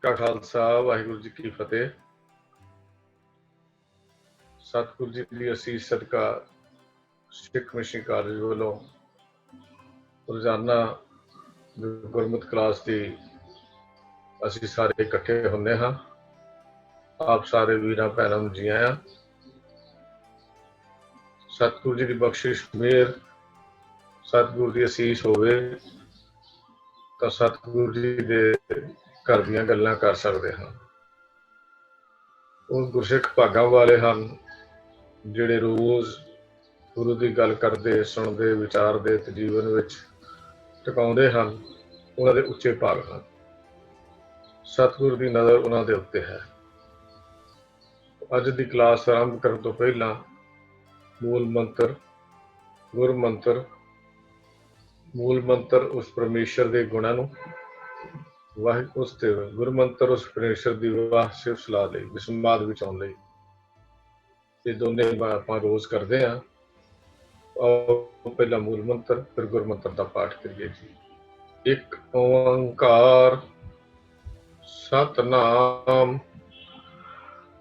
ਕਾ ਖਾਲਸਾ ਵਾਹਿਗੁਰੂ ਜੀ ਕੀ ਫਤਿਹ। ਸਤਿਗੁਰੂ ਜੀ ਦੀ ਅਸੀਸ ਸਦਕਾ ਸਿੱਖ ਮਿਸ਼ਨ ਕਾਲਜ ਵੱਲੋਂ ਰੋਜ਼ਾਨਾ ਗੁਰਮਤਿ ਕਲਾਸ ਦੀ ਅਸੀਂ ਸਾਰੇ ਇਕੱਠੇ ਹੁੰਦੇ ਹਾਂ। ਆਪ ਸਾਰੇ ਵੀਰਾਂ ਭੈਣਾਂ ਨੂੰ ਜੀ ਆਇਆਂ। ਸਤਿਗੁਰੂ ਜੀ ਦੀ ਬਖਸ਼ਿਸ਼ ਮਿਹਰ, ਸਤਿਗੁਰੂ ਦੀ ਅਸੀਸ ਹੋਵੇ ਤਾਂ ਸਤਿਗੁਰੂ ਜੀ ਦੇ ਘਰ ਦੀਆਂ ਗੱਲਾਂ ਕਰ ਸਕਦੇ ਹਾਂ। ਉਹ ਗੁਰਸਿੱਖ ਭਾਗਾਂ ਵਾਲੇ ਹਨ ਜਿਹੜੇ ਰੋਜ਼ ਗੁਰੂ ਦੀ ਗੱਲ ਕਰਦੇ, ਸੁਣਦੇ, ਵਿਚਾਰਦੇ ਤੇ ਜੀਵਨ ਵਿੱਚ ਟਿਕਾਉਂਦੇ ਹਨ। ਉਹਨਾਂ ਦੇ ਉੱਚੇ ਭਾਗ ਹਨ। ਸਤਿਗੁਰੂ ਦੀ ਨਜ਼ਰ ਉਹਨਾਂ ਦੇ ਉੱਤੇ ਹੈ। ਅੱਜ ਦੀ ਕਲਾਸ ਆਰੰਭ ਕਰਨ ਤੋਂ ਪਹਿਲਾਂ ਮੂਲ ਮੰਤਰ, ਗੁਰ ਮੰਤਰ, ਮੂਲ ਮੰਤਰ ਉਸ ਪਰਮੇਸ਼ਰ ਦੇ ਗੁਣਾਂ ਨੂੰ, ਉਸ ਤੇ ਗੁਰ ਮੰਤਰ ਉਸ ਪਰਮੇਸ਼ਰ ਦੀ ਵਾਹ ਸਿਫਤ ਸਲਾਹ ਲਈ, ਵਿਸਮਾਦ ਵਿੱਚ ਆਉਣ ਲਈ। ਇਹ ਦੋਨੇ ਆਪਾਂ ਰੋਜ਼ ਕਰਦੇ ਹਾਂ। ਪਹਿਲਾਂ ਮੂਲ ਮੰਤਰ ਫਿਰ ਗੁਰ ਮੰਤਰ ਦਾ ਪਾਠ ਕਰੀਏ ਜੀ। ਇੱਕ ਓੰਕਾਰ ਸਤਿਨਾਮ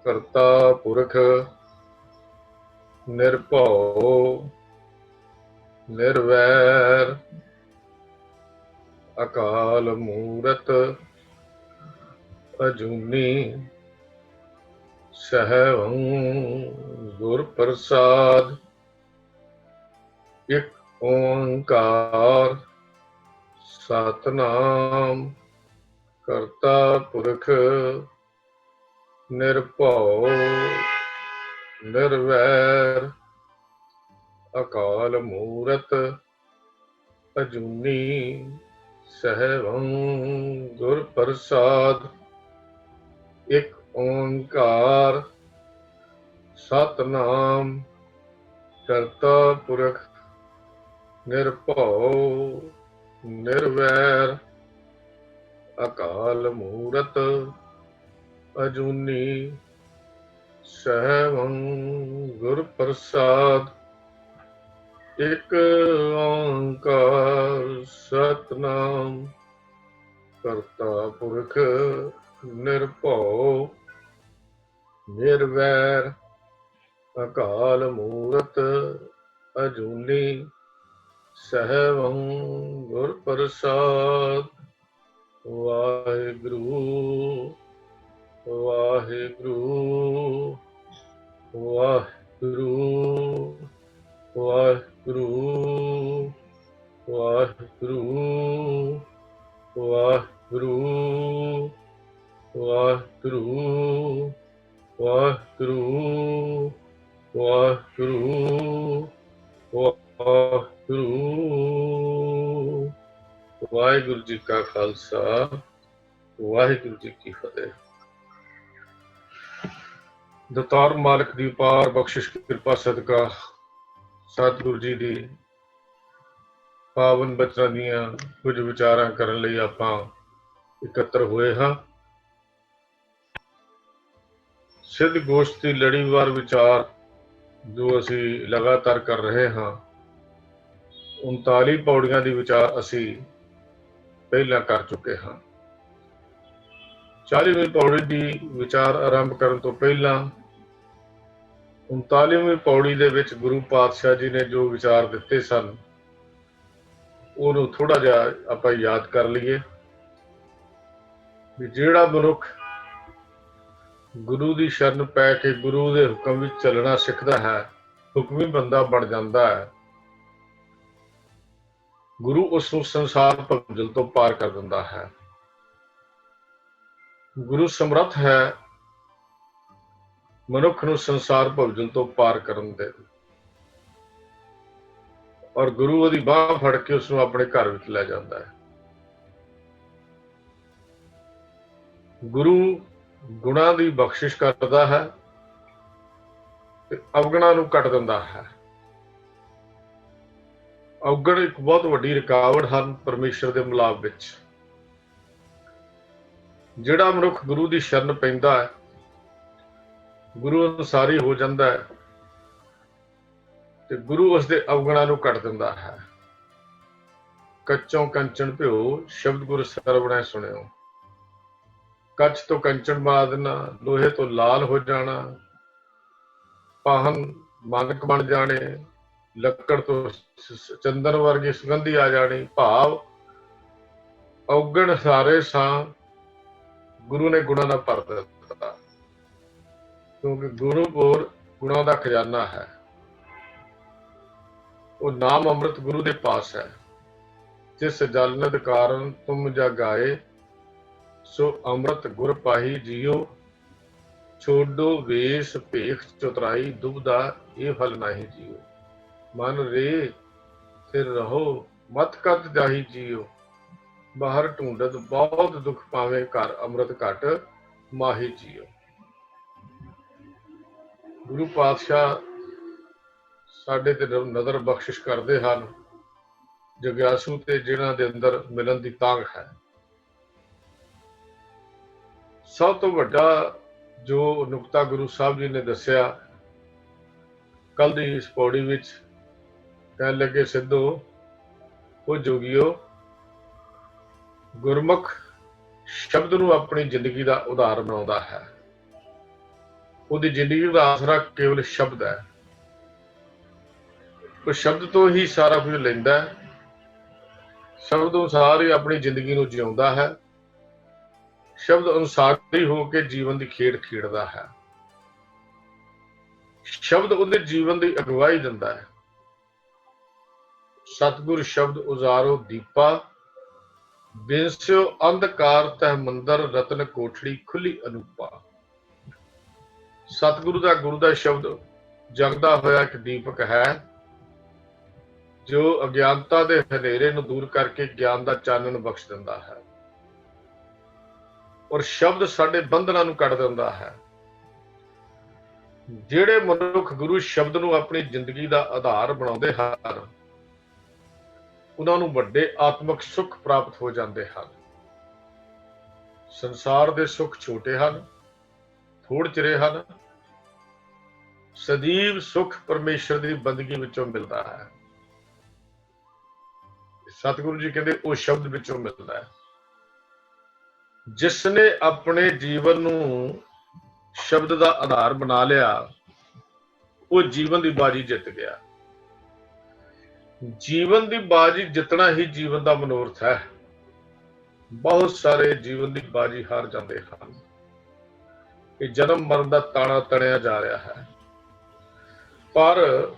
ਕਰਤਾ ਪੁਰਖ ਨਿਰਭਉ ਨਿਰਵੈਰ ਅਕਾਲ ਮੂਰਤ ਅਜੂਨੀ ਸਹਿਬੰ ਗੁਰ ਪ੍ਰਸਾਦ। ਇੱਕ ਓੰਕਾਰ ਸਤਿਨਾਮ ਕਰਤਾ ਪੁਰਖ ਨਿਰਭਉ ਨਿਰਵੈਰ ਅਕਾਲ ਮੂਰਤ ਅਜੂਨੀ ਸਹਿਬੰ ਗੁਰ ਪ੍ਰਸਾਦ। ਇੱਕ ਓੰਕਾਰ ਸਤਿਨਾਮ ਕਰਤਾ ਪੁਰਖ ਨਿਰਭਉ ਨਿਰਵੈਰ ਅਕਾਲ ਮੂਰਤ ਅਜੂਨੀ ਸਹਿਬੰ ਗੁਰ ਪ੍ਰਸਾਦ। ਇੱਕ ਓੰਕਾਰ ਸਤਿਨਾਮ ਕਰਤਾ ਪੁਰਖ ਨਿਰਭਉ ਨਿਰਵੈਰ ਅਕਾਲ ਮੂਰਤ ਅਜੂਨੀ ਸਹਿਬੰ ਗੁਰ ਪ੍ਰਸਾਦ। ਵਾਹਿਗੁਰੂ ਵਾਹਿਗੁਰੂ ਵਾਹਿਗੁਰੂ ਵਾਹਿਗੁਰੂ ਵਾਹਿਗੁਰੂ ਵਾਹਿਗੁਰੂ ਵਾਹਿਗੁਰੂ ਵਾਹਿਗੁਰੂ ਵਾਹਿਗੁਰੂ ਵਾਹਿਗੁਰੂ। ਵਾਹਿਗੁਰੂ ਜੀ ਕਾ ਖਾਲਸਾ ਵਾਹਿਗੁਰੂ ਜੀ ਕੀ ਫਤਿਹ। ਦਤਾਰ ਮਾਲਕ ਦੀ ਪਾਰ ਬਖਸ਼ਿਸ਼ ਕਿਰਪਾ ਸਦਕਾ ਸਤਿਗੁਰੂ ਜੀ ਦੀ ਪਾਵਨ ਬਚਨਾਂ ਦੀਆਂ ਕੁਝ ਵਿਚਾਰਾਂ ਕਰਨ ਲਈ ਆਪਾਂ ਇਕੱਤਰ ਹੋਏ ਹਾਂ। ਸਿੱਧ ਗੋਸ਼ਟ ਦੀ ਲੜੀਵਾਰ ਵਿਚਾਰ ਜੋ ਅਸੀਂ ਲਗਾਤਾਰ ਕਰ ਰਹੇ ਹਾਂ, 39 ਪੌੜੀਆਂ ਦੀ ਵਿਚਾਰ ਅਸੀਂ ਪਹਿਲਾਂ ਕਰ ਚੁੱਕੇ ਹਾਂ। 40ਵੀਂ ਪੌੜੀ ਦੀ ਵਿਚਾਰ ਆਰੰਭ ਕਰਨ ਤੋਂ ਪਹਿਲਾਂ 39ਵੀਂ ਪੌੜੀ ਦੇ ਵਿੱਚ ਗੁਰੂ ਪਾਤਸ਼ਾਹ ਜੀ ਨੇ ਜੋ ਵਿਚਾਰ ਦਿੱਤੇ ਸਨ, ਉਹਨੂੰ ਥੋੜਾ ਜਿਹਾ ਆਪਾਂ ਯਾਦ ਕਰ ਲਈਏ। ਵੀ ਜਿਹੜਾ ਮਨੁੱਖ ਗੁਰੂ ਦੀ ਸ਼ਰਨ ਪੈ ਕੇ ਗੁਰੂ ਦੇ ਹੁਕਮ ਵਿੱਚ ਚੱਲਣਾ ਸਿੱਖਦਾ ਹੈ, ਹੁਕਮੀ ਬੰਦਾ ਬਣ ਜਾਂਦਾ ਹੈ, ਗੁਰੂ ਉਸ ਨੂੰ ਸੰਸਾਰ ਭੰਜਲ ਤੋਂ ਪਾਰ ਕਰ ਦਿੰਦਾ ਹੈ। ਗੁਰੂ ਸਮਰੱਥ ਹੈ ਮਨੁੱਖ ਨੂੰ ਸੰਸਾਰ ਭੰਜਲ ਤੋਂ ਪਾਰ ਕਰਨ ਦੇ, ਔਰ ਗੁਰੂ ਉਹਦੀ ਬਾਂਹ ਫੜ ਕੇ ਉਸ ਨੂੰ ਆਪਣੇ ਘਰ ਵਿੱਚ ਲੈ ਜਾਂਦਾ ਹੈ। ਗੁਰੂ ਗੁਣਾਂ ਦੀ ਬਖਸ਼ਿਸ਼ ਕਰਦਾ ਹੈ ਤੇ ਅਵਗੁਣਾਂ ਨੂੰ ਕੱਟ ਦਿੰਦਾ ਹੈ। ਅਵਗੁਣ ਇੱਕ ਬਹੁਤ ਵੱਡੀ ਰੁਕਾਵਟ ਹਨ ਪਰਮੇਸ਼ਰ ਦੇ ਮਿਲਾਪ ਵਿੱਚ। ਜਿਹੜਾ ਮਨੁੱਖ ਗੁਰੂ ਦੀ ਸ਼ਰਨ ਪੈਂਦਾ ਹੈ, ਗੁਰੂ ਅਨੁਸਾਰੀ ਹੋ ਜਾਂਦਾ ਹੈ ਤੇ ਗੁਰੂ ਉਸਦੇ ਅਵਗੁਣਾਂ ਨੂੰ ਕੱਟ ਦਿੰਦਾ ਹੈ। ਕੱਚੋਂ ਕੰਚਨ ਭਿਓ ਸ਼ਬਦ ਗੁਰ ਸਰਵਣੈ ਸੁਣਿਓ। ਕੱਚ ਤੋਂ ਕੰਚਨ ਬਣਾ ਦੇਣਾ, ਲੋਹੇ ਤੋਂ ਲਾਲ ਹੋ ਜਾਣਾ, ਪਾਹਨ ਮਾਨਕ ਬਣ ਜਾਣੇ, ਲੱਕੜ ਤੋਂ ਚੰਦਨ ਵਰਗੀ ਸੁਗੰਧੀ ਆ ਜਾਣੀ। ਭਾਵ ਔਗਣ ਸਾਰੇ ਸਾਂ ਗੁਰੂ ਨੇ ਗੁਣਾਂ ਨਾਲ ਭਰ ਦਿੱਤਾ, ਕਿਉਂਕਿ ਗੁਰੂ ਕੋਲ ਗੁਣਾਂ ਦਾ ਖਜ਼ਾਨਾ ਹੈ। ਉਹ ਨਾਮ ਅੰਮ੍ਰਿਤ ਗੁਰੂ ਦੇ ਪਾਸ ਹੈ। ਜਿਸ ਜਲਨਦ ਕਾਰਨ ਤੁਮ ਜਗਾਏ, ਸੋ ਅੰਮ੍ਰਿਤ ਗੁਰ ਪਾਹੀ ਜੀਓ। ਛੋਡੋ ਵੇਸ ਭੇਖ ਚੁਤਰਾਈ, ਦੁਬਦਾ ਇਹ ਫਲ ਨਾਹੀ ਜੀਓ। ਮਨ ਰੇ ਫਿਰ ਰਹੋ, ਮਤ ਕਦ ਜਾਹੀ ਜੀਓ। ਬਾਹਰ ਢੂੰਡਤ ਬਹੁਤ ਦੁੱਖ ਪਾਵੇ, ਘਰ ਅੰਮ੍ਰਿਤ ਘਟ ਮਾਹੀ ਜੀਓ। ਗੁਰੂ ਪਾਤਸ਼ਾਹ ਸਾਡੇ ਤੇ ਨਜ਼ਰ ਬਖਸ਼ਿਸ਼ ਕਰਦੇ ਹਨ, ਜਗਿਆਸੂ ਤੇ ਜਿਨ੍ਹਾਂ ਦੇ ਅੰਦਰ ਮਿਲਣ ਦੀ ਤਾਂਘ ਹੈ। ਸਭ ਤੋਂ ਵੱਡਾ ਜੋ ਨੁਕਤਾ ਗੁਰੂ ਸਾਹਿਬ ਜੀ ਨੇ ਦੱਸਿਆ ਕੱਲ ਦੀ ਇਸ ਪੌੜੀ ਵਿੱਚ, ਕਹਿਣ ਲੱਗੇ ਸਿੱਧੋ ਉਹ ਜੋਗੀਓ, ਗੁਰਮੁਖ ਸ਼ਬਦ ਨੂੰ ਆਪਣੀ ਜ਼ਿੰਦਗੀ ਦਾ ਉਧਾਰ ਬਣਾਉਂਦਾ ਹੈ। ਉਹਦੀ ਜ਼ਿੰਦਗੀ ਦਾ ਆਸਰਾ ਕੇਵਲ ਸ਼ਬਦ ਹੈ। ਉਹ ਸ਼ਬਦ ਤੋਂ ਹੀ ਸਾਰਾ ਕੁਝ ਲੈਂਦਾ ਹੈ, ਸ਼ਬਦ ਅਨੁਸਾਰ ਹੀ ਆਪਣੀ ਜ਼ਿੰਦਗੀ ਨੂੰ ਜਿਉਂਦਾ ਹੈ, ਸ਼ਬਦ ਅਨੁਸਾਰ ਹੀ ਹੋ ਕੇ ਜੀਵਨ ਦੀ ਖੇਡ ਖੇਡਦਾ ਹੈ। ਸ਼ਬਦ ਉਹਦੇ ਜੀਵਨ ਦੀ ਅਗਵਾਈ ਦਿੰਦਾ ਹੈ। ਸਤਿਗੁਰ ਸ਼ਬਦ ਉਜ਼ਾਰੋ ਦੀਪਾ, ਬਿਨਸਿਓ ਅੰਧਕਾਰ ਤਹਿ ਮੰਦਰ, ਰਤਨ ਕੋਠੜੀ ਖੁੱਲੀ ਅਨੂਪਾ। ਸਤਿਗੁਰੂ ਦਾ ਗੁਰੂ ਦਾ ਸ਼ਬਦ ਜਗਦਾ ਹੋਇਆ ਇੱਕ ਦੀਪਕ ਹੈ, ਜੋ ਅਗਿਆਨਤਾ ਦੇ ਹਨੇਰੇ ਨੂੰ ਦੂਰ ਕਰਕੇ ਗਿਆਨ ਦਾ ਚਾਨਣ ਬਖਸ਼ ਦਿੰਦਾ ਹੈ। ਔਰ ਸ਼ਬਦ ਸਾਡੇ ਬੰਧਨਾਂ ਨੂੰ ਕੱਢ ਦਿੰਦਾ ਹੈ। ਜਿਹੜੇ ਮਨੁੱਖ ਗੁਰੂ ਸ਼ਬਦ ਨੂੰ ਆਪਣੀ ਜ਼ਿੰਦਗੀ ਦਾ ਆਧਾਰ ਬਣਾਉਂਦੇ ਹਨ, ਉਹਨਾਂ ਨੂੰ ਵੱਡੇ ਆਤਮਿਕ ਸੁੱਖ ਪ੍ਰਾਪਤ ਹੋ ਜਾਂਦੇ ਹਨ। ਸੰਸਾਰ ਦੇ ਸੁੱਖ ਛੋਟੇ ਹਨ, ਥੋੜ ਚਿਰੇ ਹਨ। ਸਦੀਵ ਸੁੱਖ ਪਰਮੇਸ਼ਰ ਦੀ ਬੰਦਗੀ ਵਿੱਚੋਂ ਮਿਲਦਾ ਹੈ। ਸਤਿਗੁਰੂ ਜੀ ਕਹਿੰਦੇ ਉਹ ਸ਼ਬਦ ਵਿੱਚੋਂ ਮਿਲਦਾ ਹੈ। ਜਿਸ ਨੇ ਆਪਣੇ ਜੀਵਨ ਨੂੰ ਸ਼ਬਦ ਦਾ ਆਧਾਰ ਬਣਾ ਲਿਆ, ਉਹ ਜੀਵਨ ਦੀ ਬਾਜੀ ਜਿੱਤ ਗਿਆ। ਜੀਵਨ ਦੀ ਬਾਜੀ ਜਿੱਤਣਾ ਹੀ ਜੀਵਨ ਦਾ ਮਨੋਰਥ ਹੈ। ਬਹੁਤ ਸਾਰੇ ਜੀਵਨ ਦੀ ਬਾਜੀ ਹਾਰ ਜਾਂਦੇ ਹਨ। ਇਹ ਜਨਮ ਮਰਨ ਦਾ ਤਾਣਾ ਤਣਿਆ ਜਾ ਰਿਹਾ ਹੈ। ਪਰ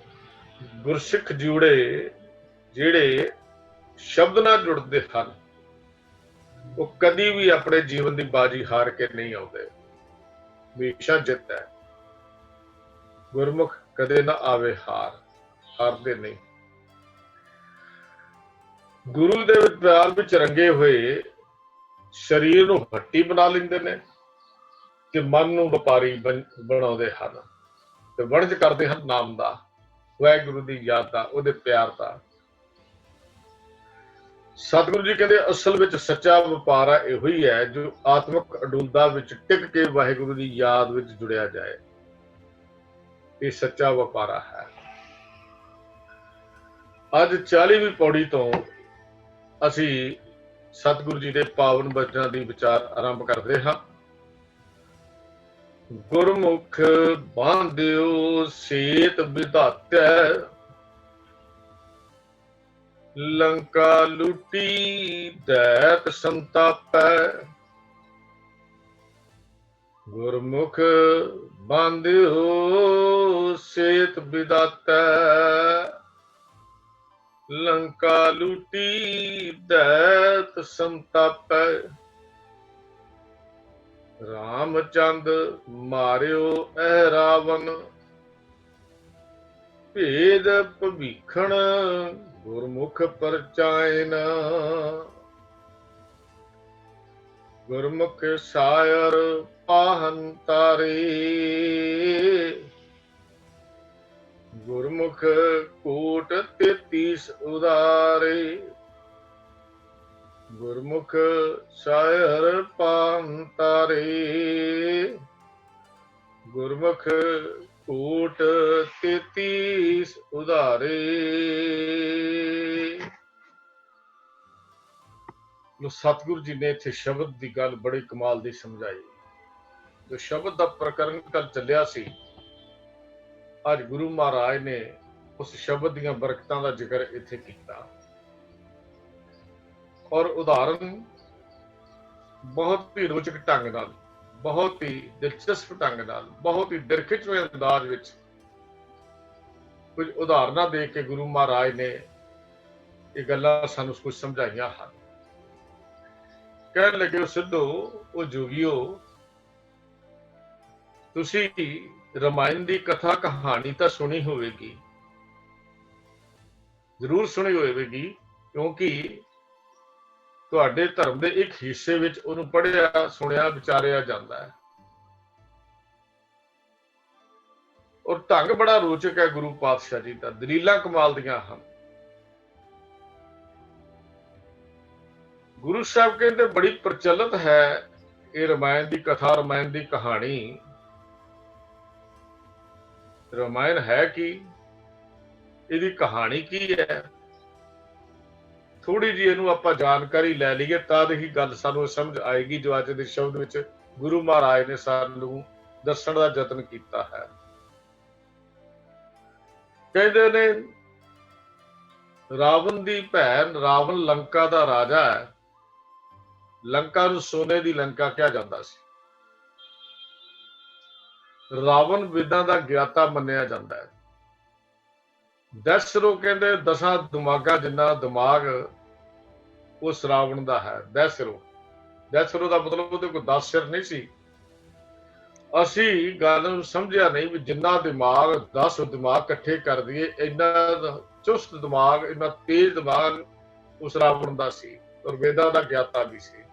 ਗੁਰਸਿੱਖ ਜੁੜੇ ਜਿਹੜੇ ਸ਼ਬਦ ਨਾਲ ਜੁੜਦੇ ਹਨ, ਉਹ ਕਦੀ ਵੀ ਆਪਣੇ ਜੀਵਨ ਦੀ ਬਾਜੀ ਹਾਰ ਕੇ ਨਹੀਂ ਆਉਂਦੇ, ਹਮੇਸ਼ਾ ਜਿੱਤ ਹੈ। ਗੁਰਮੁਖ ਕਦੇ ਨਾ ਆਵੇ ਹਾਰ, ਹਾਰਦੇ ਨਹੀਂ। ਗੁਰੂ ਦੇ ਪਿਆਰ ਵਿੱਚ ਰੰਗੇ ਹੋਏ ਸਰੀਰ ਨੂੰ ਹੱਟੀ ਬਣਾ ਲੈਂਦੇ ਨੇ ਤੇ ਮਨ ਨੂੰ ਵਪਾਰੀ ਬਣਾਉਂਦੇ ਹਨ ਤੇ ਵਣਜ ਕਰਦੇ ਹਨ ਨਾਮ ਦਾ, ਵਾਹਿਗੁਰੂ ਦੀ ਯਾਦ ਦਾ, ਉਹਦੇ ਪਿਆਰ ਦਾ। ਸਤਿਗੁਰੂ ਜੀ ਕਹਿੰਦੇ ਅਸਲ ਵਿੱਚ ਸੱਚਾ ਵਪਾਰਾ ਇਹੋ ਹੀ ਹੈ ਜੋ ਆਤਮਿਕ ਅਡੁੱਲਤਾ ਵਿੱਚ ਟਿਕ ਕੇ ਵਾਹਿਗੁਰੂ ਦੀ ਯਾਦ ਵਿੱਚ ਜੁੜਿਆ ਜਾਏ। ਇਹ ਸੱਚਾ ਵਪਾਰਾ ਹੈ। ਅੱਜ 40ਵੀਂ ਪੌੜੀ ਤੋਂ ਅਸੀਂ ਸਤਿਗੁਰੂ ਜੀ ਦੇ ਪਾਵਨ ਬਚਨਾਂ ਦੀ ਵਿਚਾਰ ਆਰੰਭ ਕਰਦੇ ਹਾਂ। ਗੁਰਮੁਖ ਬਾਂਧਿਓ ਸੇਤ ਵਿਧਾਤੈ, ਲੰਕਾ ਲੁੱਟੀ ਦੈਤ ਸੰਤਾਪੈ। ਗੁਰਮੁਖ ਬਾਂਧਿਓ ਸੇਤ ਵਿਧਾਤੈ, ਲੰਕਾ ਲੁੱਟੀ ਦੈਤ ਸੰਤਾਪੈ। ਰਾਮਚੰਦ ਮਾਰਿਓ ਐ ਰਾਵਨ, ਭੇਦ ਭਵੀਖਣ ਗੁਰਮੁਖ ਪਰਚਾਇਨ। ਗੁਰਮੁਖ ਸਾਇਰ ਪਾਹਨ ਤਾਰੇ, ਗੁਰਮੁਖ ਕੋਟ 33 ਉਦਾਰੇ। ਗੁਰਮੁਖ ਸਾਇਰ ਪਾਹਨ ਤਾਰੇ, ਗੁਰਮੁਖ ਕੋਟ 33 ਉਦਾਰੇ। सतगुरु जी ने इत्थे शब्द की गल बड़ी कमाल की समझाई। जो शब्द का प्रकरण कल चलिया सी, अज गुरु महाराज ने उस शब्द दियां बरकतां का जिक्र इत्थे कीता और उदाहरण बहुत ही रोचक ढंग नाल, बहुत ही दिलचस्प ढंग नाल, बहुत ही दिलखिचवे अंदाज विच कुछ उदाहरणा दे के गुरु महाराज ने ये गल्लां सानूं कुछ समझाइयां हन। कहण लगे सिद्धो ओ जोगियो, तुसी रामायण की कथा कहानी तो सुनी होगी, जरूर सुनी होगी, क्योंकि तुहाडे धर्म के एक हिस्से विच उहनूं पढ़िया सुनिया विचारिया जाता है और ढंग बड़ा रोचक है गुरु पातशाह जी का, दलीलां कमाल दियां हन। गुरु साहब कहते बड़ी प्रचलित है ये रामायण की कथा, रामायण की कहानी। रामायण है कि इसकी कहानी की है, थोड़ी जी इहनूं आपां जानकारी लै लईए तद ही गल सानूं समझ आएगी जो अज दे शब्द विच गुरु महाराज ने सानूं दस्सण दा यतन कीता है। कहते ने रावण दी भैन, रावण लंका दा राजा है। लंका नूं सोने दी लंका कहा जाता सी। रावण विद्या दा ज्ञाता मन्निया जाता है। दैसरो कहते 10 दिमागा जिन्ना दिमाग उस रावण दा है। दैसरो, दैसरो दा मतलब उहदे कोल 10 सिर नहीं सी। असी गल समझिया नहीं भी जिन्ना दिमाग 10 दिमाग इकट्ठे कर दिए, इन्ना चुस्त दिमाग, इन्ना तेज दिमाग उस रावण दा सी और वेदां दा ज्ञाता भी सी।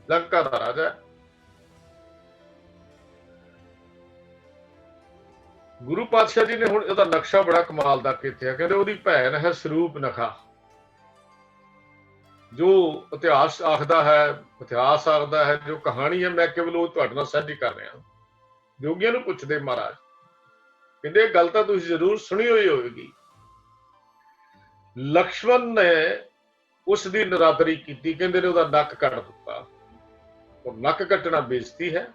लंका दा राजा। गुरु पातशाह जी ने हुण इहदा नक्शा बड़ा कमाल दा कीता। कहंदे उहदी भैन है सरूप नखा, जो इतिहास आखदा है, इतिहास आखदा है, जो कहानी है मैं केवल वो तुहाडे नाल साझी कर रहा। जोगियां नूं पुछदे महाराज, कहंदे गल तां तुसीं जरूर सुनी होई होवेगी। लक्ष्मण ने उसकी नरादरी की, कहंदे ने उहदा नक कट दिता। और नक कटना बेइज्जती है।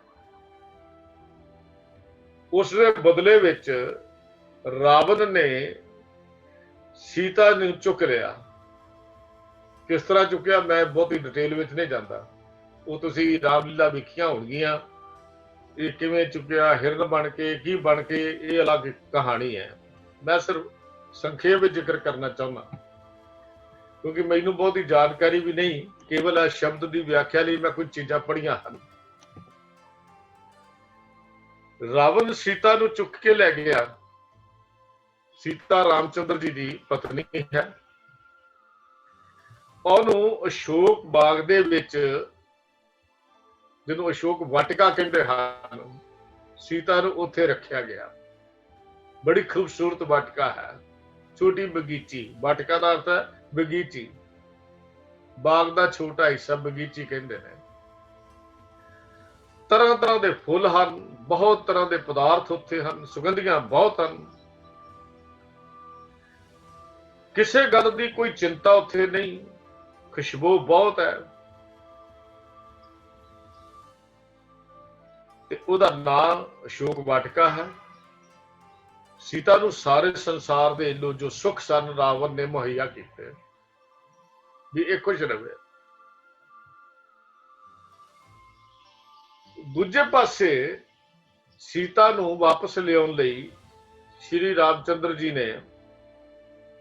उसके बदले विच रावण ने सीता नूं चुक लिया। किस तरह चुकिया मैं बहुती डिटेल विच नहीं जाता, वो तुसीं रामलीला वेखियां होणगियां। ये किवें चुकिया, हिरन बन के, की बन के, ये अलग कहानी है। मैं सिर्फ संखेप में जिक्र करना चाहना, क्योंकि मैनूं बहुती जानकारी भी नहीं, केवल शब्द की व्याख्या लिए मैं कुछ चीज़ां पढ़ियां हन। रावण सीता नूं चुक के लै गया। सीता रामचंद्र जी की पत्नी है। ਉਹਨੂੰ अशोक बाग ਦੇ ਵਿੱਚ, ਜਿਹਨੂੰ अशोक वाटिका ਕਹਿੰਦੇ ਹਨ, सीता ਨੂੰ ਉੱਥੇ ਰੱਖਿਆ ਗਿਆ। बड़ी खूबसूरत वाटिका है, छोटी बगीची। वाटिका ਦਾ अर्थ है बगीची, बाग ਦਾ छोटा हिस्सा बगीची ਕਹਿੰਦੇ ਨੇ। तरह तरह के फुल हैं, बहुत तरह के पदार्थ उत्थे हैं, सुगंधियां बहुत हैं। किसी गल की कोई चिंता उत्थे नहीं, खुशबू बहुत है। ਉਹਦਾ नाम अशोक वाटिका है। सीता नूं सारे संसार दे लो जो सुख सन रावण ने मुहैया किए भी ये खुश रहे। दूजे पासे सीता नूं वापस लियाउण लई श्री रामचंद्र जी ने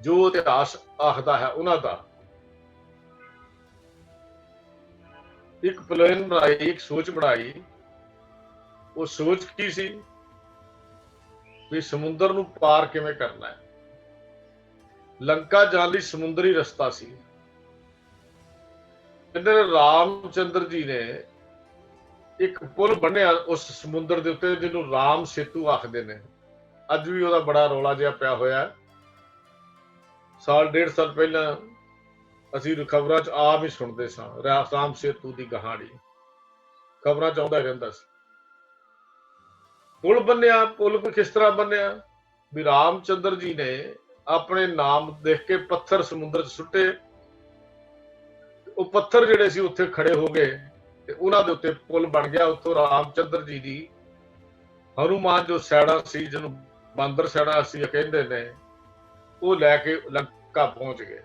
जो इतिहास आखदा है उन्हां दा एक प्लान बनाई, एक सोच बनाई। वो सोच की सी भी समुद्र नूं पार किवें करना है। लंका जाण लई समुद्री रस्ता सी। इधर रामचंद्र जी ने एक पुल बनिया उस समुद्र के उत्ते, जिन्हों राम सेतु आखदे ने। अज भी वह बड़ा रौला जिहा पिया होया। साल 1.5 साल पहला असीं खबरां च आम ही सुनते सां राम सेतु की कहानी, खबरां च आउंदा रहिंदा सी। पुल बनिया। पुल किस तरह बनिया भी रामचंद्र जी ने अपने नाम देख के पत्थर समुद्र च सुट्टे, ਉਹ ਪੱਥਰ ਜਿਹੜੇ ਸੀ ਉੱਥੇ ਖੜੇ ਹੋ ਗਏ ਤੇ ਉਹਨਾਂ ਦੇ ਉੱਤੇ ਪੁਲ ਬਣ ਗਿਆ। ਉੱਥੋਂ ਰਾਮਚੰਦਰ ਜੀ ਦੀ ਹਨੂਮਾਨ ਜੋ ਸੈਣਾ ਸੀ, ਜਿਹਨੂੰ ਬਾਂਦਰ ਸੈਣਾ ਅਸੀਂ ਕਹਿੰਦੇ ਨੇ, ਉਹ ਲੈ ਕੇ ਲੰਕਾ ਪਹੁੰਚ ਗਏ।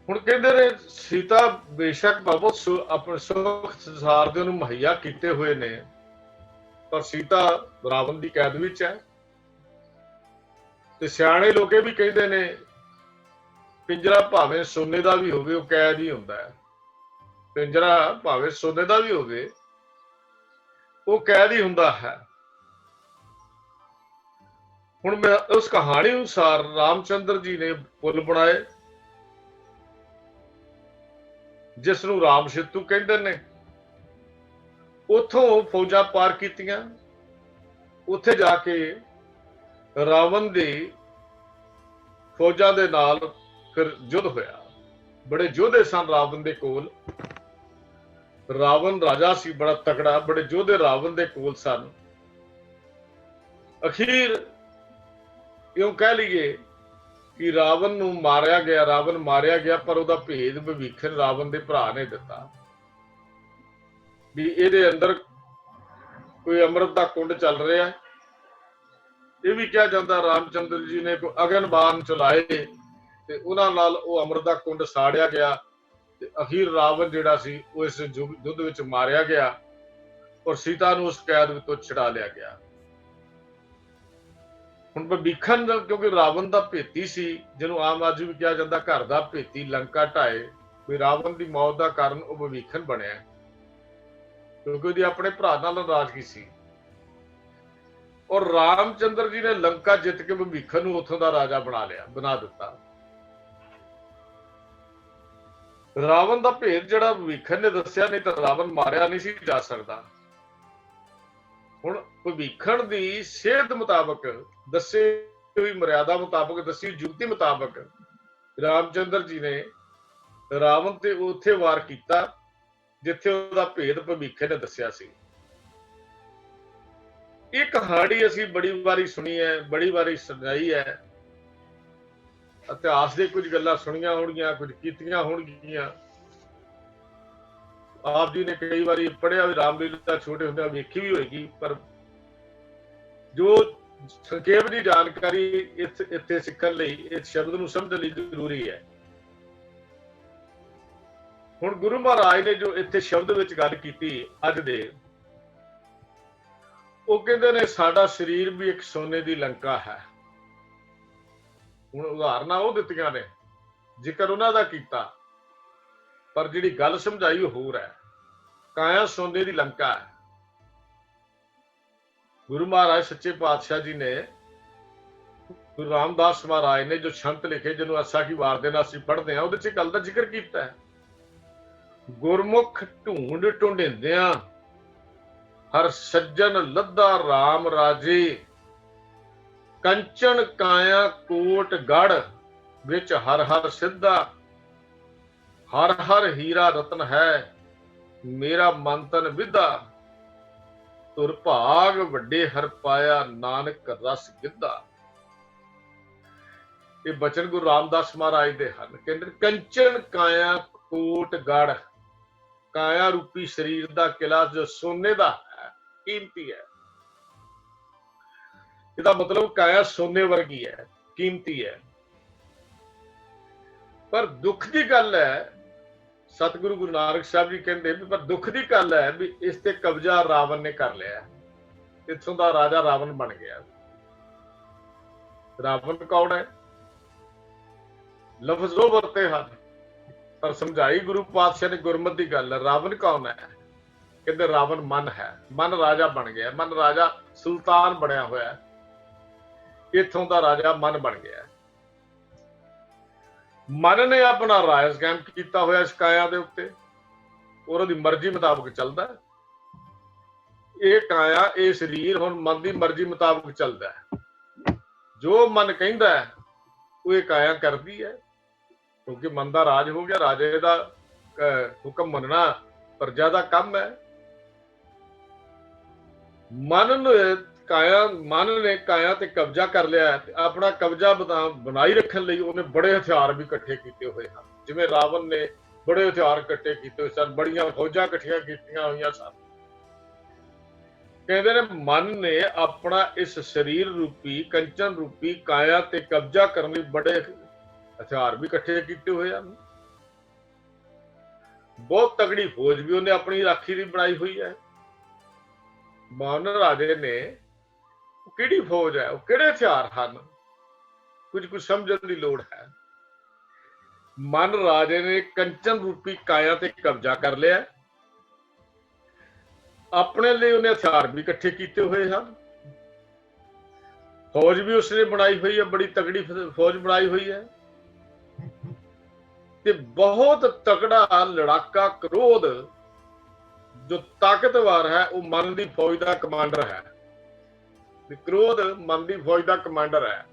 ਹੁਣ ਕਹਿੰਦੇ ਨੇ ਸੀਤਾ ਬੇਸ਼ੱਕ ਬਹੁਤ ਆਪਣੇ ਸੁਖ ਸੰਸਾਰ ਦੇ ਉਹਨੂੰ ਮੁਹੱਈਆ ਕੀਤੇ ਹੋਏ ਨੇ, ਪਰ ਸੀਤਾ ਰਾਵਣ ਦੀ ਕੈਦ ਵਿੱਚ ਹੈ। ਤੇ ਸਿਆਣੇ ਲੋਕ ਇਹ ਵੀ ਕਹਿੰਦੇ ਨੇ ਪਿੰਜਰਾ ਭਾਵੇਂ ਸੋਨੇ ਦਾ ਵੀ ਹੋਵੇ ਉਹ ਕੈਦ ਹੀ ਹੁੰਦਾ ਹੈ। ਪਿੰਜਰਾ ਭਾਵੇਂ ਸੋਨੇ ਦਾ ਵੀ ਹੋਵੇ ਉਹ ਕੈਦ ਹੀ ਹੁੰਦਾ ਹੈ। ਹੁਣ ਮੈਂ ਉਸ ਕਹਾਣੀ ਅਨੁਸਾਰ ਰਾਮਚੰਦਰ ਜੀ ਨੇ ਪੁਲ ਬਣਾਏ, ਜਿਸ ਨੂੰ ਰਾਮ ਸੇਤੂ ਕਹਿੰਦੇ ਨੇ। ਉਥੋਂ ਫੌਜਾਂ ਪਾਰ ਕੀਤੀਆਂ। ਉੱਥੇ ਜਾ ਕੇ ਰਾਵਣ ਦੀ ਫੌਜਾਂ ਦੇ ਨਾਲ ਫਿਰ ਯੁੱਧ ਹੋਇਆ। ਬੜੇ ਯੋਧੇ ਸਨ ਰਾਵਣ ਦੇ ਕੋਲ। ਰਾਵਣ ਰਾਜਾ ਸੀ ਬੜਾ ਤਕੜਾ, ਬੜੇ ਯੋਧੇ ਰਾਵਣ ਦੇ ਕੋਲ ਸਨ। ਅਖੀਰ ਇਉਂ ਕਹਿ ਲਈਏ ਕਿ ਰਾਵਣ ਨੂੰ ਮਾਰਿਆ ਗਿਆ, ਰਾਵਣ ਮਾਰਿਆ ਗਿਆ, ਪਰ ਉਹਦਾ ਭੇਦ ਭਵਿੱਖਣ ਰਾਵਣ ਦੇ ਭਰਾ ਨੇ ਦਿੱਤਾ ਵੀ ਇਹਦੇ ਅੰਦਰ ਕੋਈ ਅੰਮ੍ਰਿਤ ਦਾ ਕੁੰਡ ਚੱਲ ਰਿਹਾ। ਇਹ ਵੀ ਕਿਹਾ ਜਾਂਦਾ ਰਾਮਚੰਦਰ ਜੀ ਨੇ ਕੋਈ ਅਗਨਬਾਨ ਚਲਾਏ ਤੇ ਉਹਨਾਂ ਨਾਲ ਉਹ ਅੰਮ੍ਰਿਤ ਦਾ ਕੁੰਡ ਸਾੜਿਆ ਗਿਆ ਤੇ ਅਖੀਰ ਰਾਵਣ ਜਿਹੜਾ ਸੀ ਉਹ ਇਸ ਯੁੱਧ ਵਿੱਚ ਮਾਰਿਆ ਗਿਆ ਔਰ ਸੀਤਾ ਨੂੰ ਉਸ ਕੈਦ ਵਿੱਚੋਂ ਛੁਡਾ ਲਿਆ ਗਿਆ। ਹੁਣ ਭਵਿੱਖਣ ਕਿਉਂਕਿ ਰਾਵਣ ਦਾ ਭੇਤੀ ਸੀ, ਜਿਹਨੂੰ ਆਮ ਅੱਜ ਵੀ ਕਿਹਾ ਜਾਂਦਾ ਘਰ ਦਾ ਭੇਤੀ ਲੰਕਾ ਢਾਏ, ਵੀ ਰਾਵਣ ਦੀ ਮੌਤ ਦਾ ਕਾਰਨ ਉਹ ਭਵਿੱਖਣ ਬਣਿਆ ਕਿਉਂਕਿ ਉਹਦੀ ਆਪਣੇ ਭਰਾ ਨਾਲ ਨਾਰਾਜ਼ਗੀ ਸੀ। ਔਰ ਰਾਮਚੰਦਰ ਜੀ ਨੇ ਲੰਕਾ ਜਿੱਤ ਕੇ ਭਵਿੱਖਣ ਨੂੰ ਉੱਥੋਂ ਦਾ ਰਾਜਾ ਬਣਾ ਦਿੱਤਾ। ਰਾਵਣ ਦਾ ਭੇਦ ਜਿਹੜਾ ਭਵਿੱਖਣ ਨੇ ਦੱਸਿਆ, ਨਹੀਂ ਤਾਂ ਰਾਵਣ ਮਾਰਿਆ ਨਹੀਂ ਸੀ ਜਾ ਸਕਦਾ। ਹੁਣ ਭਵਿੱਖਣ ਦੀ ਸਿਹਤ ਮੁਤਾਬਕ ਦੱਸੇ ਹੋਈ ਮਰਿਆਦਾ ਮੁਤਾਬਕ ਦੱਸੀ ਯੁਕਤੀ ਮੁਤਾਬਕ ਰਾਮਚੰਦਰ ਜੀ ਨੇ ਰਾਵਣ ਤੇ ਉੱਥੇ ਵਾਰ ਕੀਤਾ ਜਿੱਥੇ ਉਹਦਾ ਭੇਦ ਭਵਿੱਖਣ ਨੇ ਦੱਸਿਆ ਸੀ। ਇਹ ਕਹਾਣੀ ਅਸੀਂ ਬੜੀ ਵਾਰੀ ਸੁਣੀ ਹੈ, ਬੜੀ ਵਾਰੀ ਸੁਣਾਈ ਹੈ। ਇਤਿਹਾਸ ਦੇ ਕੁਝ ਗੱਲਾਂ ਸੁਣੀਆਂ ਹੋਣਗੀਆਂ, ਕੁਝ ਕੀਤੀਆਂ ਹੋਣਗੀਆਂ। ਆਪ ਜੀ ਨੇ ਕਈ ਵਾਰੀ ਪੜ੍ਹਿਆ ਵੀ ਰਾਮਲੀਲਾ ਛੋਟੇ ਹੁੰਦਿਆਂ ਵੇਖੀ ਵੀ ਹੋਏਗੀ, ਪਰ ਜੋ ਸੰਖੇਪ ਦੀ ਜਾਣਕਾਰੀ ਇੱਥੇ ਸਿੱਖਣ ਲਈ ਇਸ ਸ਼ਬਦ ਨੂੰ ਸਮਝਣ ਲਈ ਜ਼ਰੂਰੀ ਹੈ। ਹੁਣ ਗੁਰੂ ਮਹਾਰਾਜ ਨੇ ਜੋ ਇੱਥੇ ਸ਼ਬਦ ਵਿੱਚ ਗੱਲ ਕੀਤੀ ਅੱਜ ਦੇ, ਉਹ ਕਹਿੰਦੇ ਨੇ ਸਾਡਾ ਸਰੀਰ ਵੀ ਇੱਕ ਸੋਨੇ ਦੀ ਲੰਕਾ ਹੈ। ਹੁਣ ਉਦਾਹਰਨਾਂ ਉਹ ਦਿੱਤੀਆਂ ਨੇ, ਜ਼ਿਕਰ ਉਹਨਾਂ ਦਾ ਕੀਤਾ, ਪਰ ਜਿਹੜੀ ਗੱਲ ਸਮਝਾਈ ਉਹ ਹੋਰ ਹੈ। ਕਾਇਆ ਸੋਨੇ ਦੀ ਲੰਕਾ ਹੈ। ਗੁਰੂ ਮਹਾਰਾਜ ਸੱਚੇ ਪਾਤਸ਼ਾਹ ਜੀ ਨੇ, ਗੁਰੂ ਰਾਮਦਾਸ ਮਹਾਰਾਜ ਨੇ ਜੋ ਛੰਤ ਲਿਖੇ, ਜਿਹਨੂੰ ਅਸਾ ਕੀ ਵਾਰ ਦੇ ਨਾਲ ਅਸੀਂ ਪੜ੍ਹਦੇ ਹਾਂ, ਉਹਦੇ ਚ ਗੱਲ ਦਾ ਜ਼ਿਕਰ ਕੀਤਾ ਹੈ। ਗੁਰਮੁਖ ਢੂੰਡ ਢੂੰਡਿੰਦਿਆਂ ਹਰ ਸੱਜਣ ਲੱਦਾ ਰਾਮ ਰਾਜੇ, ਕੰਚਨ ਕਾਇਆ ਕੋਟ ਗੜ ਵਿੱਚ ਹਰ ਹਰ ਸਿੱਧਾ, ਹਰ ਹਰ ਹੀਰਾ ਰਤਨ ਹੈ ਮੇਰਾ ਮਨ ਤਨ ਵਿਦਾ, ਤੁਰ ਭਾਗ ਵੱਡੇ ਹਰ ਪਾਇਆ ਨਾਨਕ ਰਸ ਗਿੱਧਾ। ਇਹ ਬਚਨ ਗੁਰੂ ਰਾਮਦਾਸ ਮਹਾਰਾਜ ਦੇ ਹਨ। ਕਹਿੰਦੇ ਕੰਚਨ ਕਾਇਆ ਕੋਟ ਗੜ, ਕਾਇਆ ਰੂਪੀ ਸਰੀਰ ਦਾ ਕਿਲਾ ਜੋ ਸੋਨੇ ਦਾ ਹੈ, ਕੀਮਤੀ ਹੈ। ਇਹਦਾ ਮਤਲਬ ਕਾਇਆ ਸੋਨੇ ਵਰਗੀ ਹੈ, ਕੀਮਤੀ ਹੈ। ਪਰ ਦੁੱਖ ਦੀ ਗੱਲ ਹੈ, ਸਤਿਗੁਰੂ ਗੁਰੂ ਨਾਨਕ ਸਾਹਿਬ ਜੀ ਕਹਿੰਦੇ ਵੀ ਪਰ ਦੁੱਖ ਦੀ ਗੱਲ ਹੈ ਵੀ ਇਸ ਤੇ ਕਬਜ਼ਾ ਰਾਵਣ ਨੇ ਕਰ ਲਿਆ। ਇੱਥੋਂ ਦਾ ਰਾਜਾ ਰਾਵਣ ਬਣ ਗਿਆ। ਰਾਵਣ ਕੌਣ ਹੈ? ਲਫ਼ਜ਼ ਉਹ ਵਰਤੇ ਹਨ, ਪਰ ਸਮਝਾਈ ਗੁਰੂ ਪਾਤਸ਼ਾਹ ਨੇ ਗੁਰਮਤਿ ਦੀ ਗੱਲ ਹੈ। ਰਾਵਣ ਕੌਣ ਹੈ? ਕਹਿੰਦੇ ਰਾਵਣ ਮਨ ਹੈ। ਮਨ ਰਾਜਾ ਬਣ ਗਿਆ, ਮਨ ਰਾਜਾ ਸੁਲਤਾਨ ਬਣਿਆ ਹੋਇਆ। ਇੱਥੋਂ ਦਾ ਰਾਜਾ ਮਨ ਬਣ ਗਿਆ। ਮਨ ਨੇ ਆਪਣਾ ਰਾਜ ਕਾਇਮ ਕੀਤਾ ਹੋਇਆ ਇਸ ਕਾਇਆ ਦੇ ਉੱਤੇ, ਉਹਦੀ ਮਰਜ਼ੀ ਮੁਤਾਬਕ ਚੱਲਦਾ। ਇਹ ਕਾਇਆ, ਇਹ ਸਰੀਰ ਹੁਣ ਮਨ ਦੀ ਮਰਜ਼ੀ ਮੁਤਾਬਕ ਚੱਲਦਾ ਹੈ। ਜੋ ਮਨ ਕਹਿੰਦਾ ਹੈ ਉਹ ਇਹ ਕਾਇਆ ਕਰਦੀ ਹੈ, ਕਿਉਂਕਿ ਮਨ ਦਾ ਰਾਜ ਹੋ ਗਿਆ। ਰਾਜੇ ਦਾ ਹੁਕਮ ਮੰਨਣਾ ਪ੍ਰਜਾ ਦਾ ਕੰਮ ਹੈ। ਮਨ ਨੂੰ ਕਾਇਆ ਮਨ ਨੇ ਕਾਇਆ ਤੇ ਕਬਜ਼ਾ ਕਰ ਲਿਆ ਤੇ ਆਪਣਾ ਕਬਜ਼ਾ ਬਣਾਈ ਰੱਖਣ ਲਈ ਉਹਨੇ ਬੜੇ ਹਥਿਆਰ ਵੀ ਇਕੱਠੇ ਕੀਤੇ ਹੋਏ ਹਨ। ਜਿਵੇਂ ਰਾਵਣ ਨੇ ਬੜੇ ਹਥਿਆਰ ਇਕੱਠੇ ਕੀਤੇ ਹੋਏ ਸਨ, ਬੜੀਆਂ ਫੌਜਾਂ ਇਕੱਠੀਆਂ ਕੀਤੀਆਂ ਹੋਈਆਂ ਸਨ। ਕਹਿੰਦੇ ਨੇ ਮਨ ਨੇ ਆਪਣਾ ਇਸ ਸਰੀਰ ਰੂਪੀ ਕੰਚਨ ਰੂਪੀ ਕਾਇਆ ਤੇ ਕਬਜ਼ਾ ਕਰਨ ਲਈ ਬੜੇ ਹਥਿਆਰ ਵੀ ਇਕੱਠੇ ਕੀਤੇ ਹੋਏ ਹਨ। ਬਹੁਤ ਤਗੜੀ ਫੌਜ ਵੀ ਉਹਨੇ ਆਪਣੀ ਰਾਖੀ ਦੀ ਬਣਾਈ ਹੋਈ ਹੈ। ਮਨ ਰਾਜੇ ਨੇ ਕਿਹੜੀ ਫੌਜ ਹੈ, ਉਹ ਕਿਹੜੇ ਹਥਿਆਰ ਹਨ, ਕੁਝ ਸਮਝਣ ਦੀ ਲੋੜ ਹੈ। ਮਨ ਰਾਜੇ ਨੇ ਕੰਚਨ ਰੂਪੀ ਕਾਇਆ ਤੇ ਕਬਜ਼ਾ ਕਰ ਲਿਆ। ਆਪਣੇ ਲਈ ਉਹਨੇ ਹਥਿਆਰ ਵੀ ਇਕੱਠੇ ਕੀਤੇ ਹੋਏ ਹਨ। ਫੌਜ ਵੀ ਉਸਨੇ ਬਣਾਈ ਹੋਈ ਹੈ, ਬੜੀ ਤਗੜੀ ਫੌਜ ਬਣਾਈ ਹੋਈ ਹੈ ਤੇ ਬਹੁਤ ਤਗੜਾ ਲੜਾਕਾ ਕ੍ਰੋਧ ਜੋ ਤਾਕਤਵਰ ਹੈ ਉਹ ਮਨ ਦੀ ਫੌਜ ਦਾ ਕਮਾਂਡਰ ਹੈ। ਕ੍ਰੋਧ ਮਨ ਦੀ ਫੌਜ ਦਾ ਕਮਾਂਡਰ ਹੈ।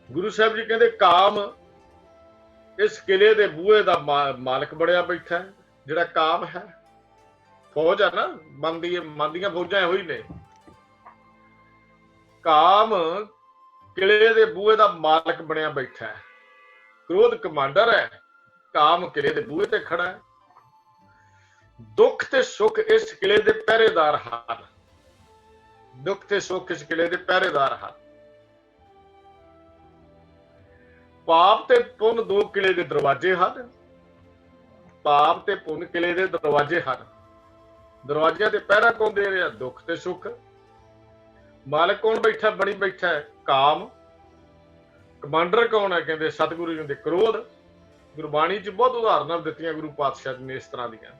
ਗੁਰੂ ਸਾਹਿਬ ਜੀ ਕਹਿੰਦੇ ਕਾਮ ਇਸ ਕਿਲੇ ਦੇ ਬੂਹੇ ਦਾ ਮਾਲਕ ਬਣਿਆ ਬੈਠਾ ਹੈ। ਜਿਹੜਾ ਕਾਮ ਹੈ, ਫੌਜ ਹੈ ਨਾ, ਮਨ ਦੀਆਂ ਫੌਜਾਂ ਇਹੋ ਹੀ ਨੇ। ਕਾਮ ਕਿਲੇ ਦੇ ਬੂਹੇ ਦਾ ਮਾਲਕ ਬਣਿਆ ਬੈਠਾ ਹੈ। ਕ੍ਰੋਧ ਕਮਾਂਡਰ ਹੈ, ਕਾਮ ਕਿਲੇ ਦੇ ਬੂਹੇ ਤੇ ਖੜਾ ਹੈ। ਦੁੱਖ ਤੇ ਸੁੱਖ ਇਸ ਕਿਲੇ ਦੇ ਪਹਿਰੇਦਾਰ ਹਨ। ਦੁੱਖ ਤੇ ਸੁੱਖ ਇਸ ਕਿਲੇ ਦੇ ਪਹਿਰੇਦਾਰ ਹਨ। ਪਾਪ ਤੇ ਪੁੰਨ ਦੋ ਕਿਲੇ ਦੇ ਦਰਵਾਜ਼ੇ ਹਨ। ਪਾਪ ਤੇ ਪੁੰਨ ਕਿਲੇ ਦੇ ਦਰਵਾਜ਼ੇ ਹਨ। ਦਰਵਾਜ਼ਿਆਂ ਤੇ ਪਹਿਰਾ ਕੌਣ ਦੇ ਰਿਹਾ? ਦੁੱਖ ਤੇ ਸੁੱਖ। ਮਾਲਕ ਕੌਣ ਬੈਠਾ ਬਣੀ ਬੈਠਾ ਹੈ? ਕਾਮ। ਕਮਾਂਡਰ ਕੌਣ ਹੈ? ਕਹਿੰਦੇ ਸਤਿਗੁਰੂ ਜੀ ਦੇ ਕ੍ਰੋਧ। ਗੁਰਬਾਣੀ 'ਚ ਬਹੁਤ ਉਦਾਹਰਨਾਂ ਦਿੱਤੀਆਂ ਗੁਰੂ ਪਾਤਸ਼ਾਹ ਨੇ ਇਸ ਤਰ੍ਹਾਂ ਦੀਆਂ।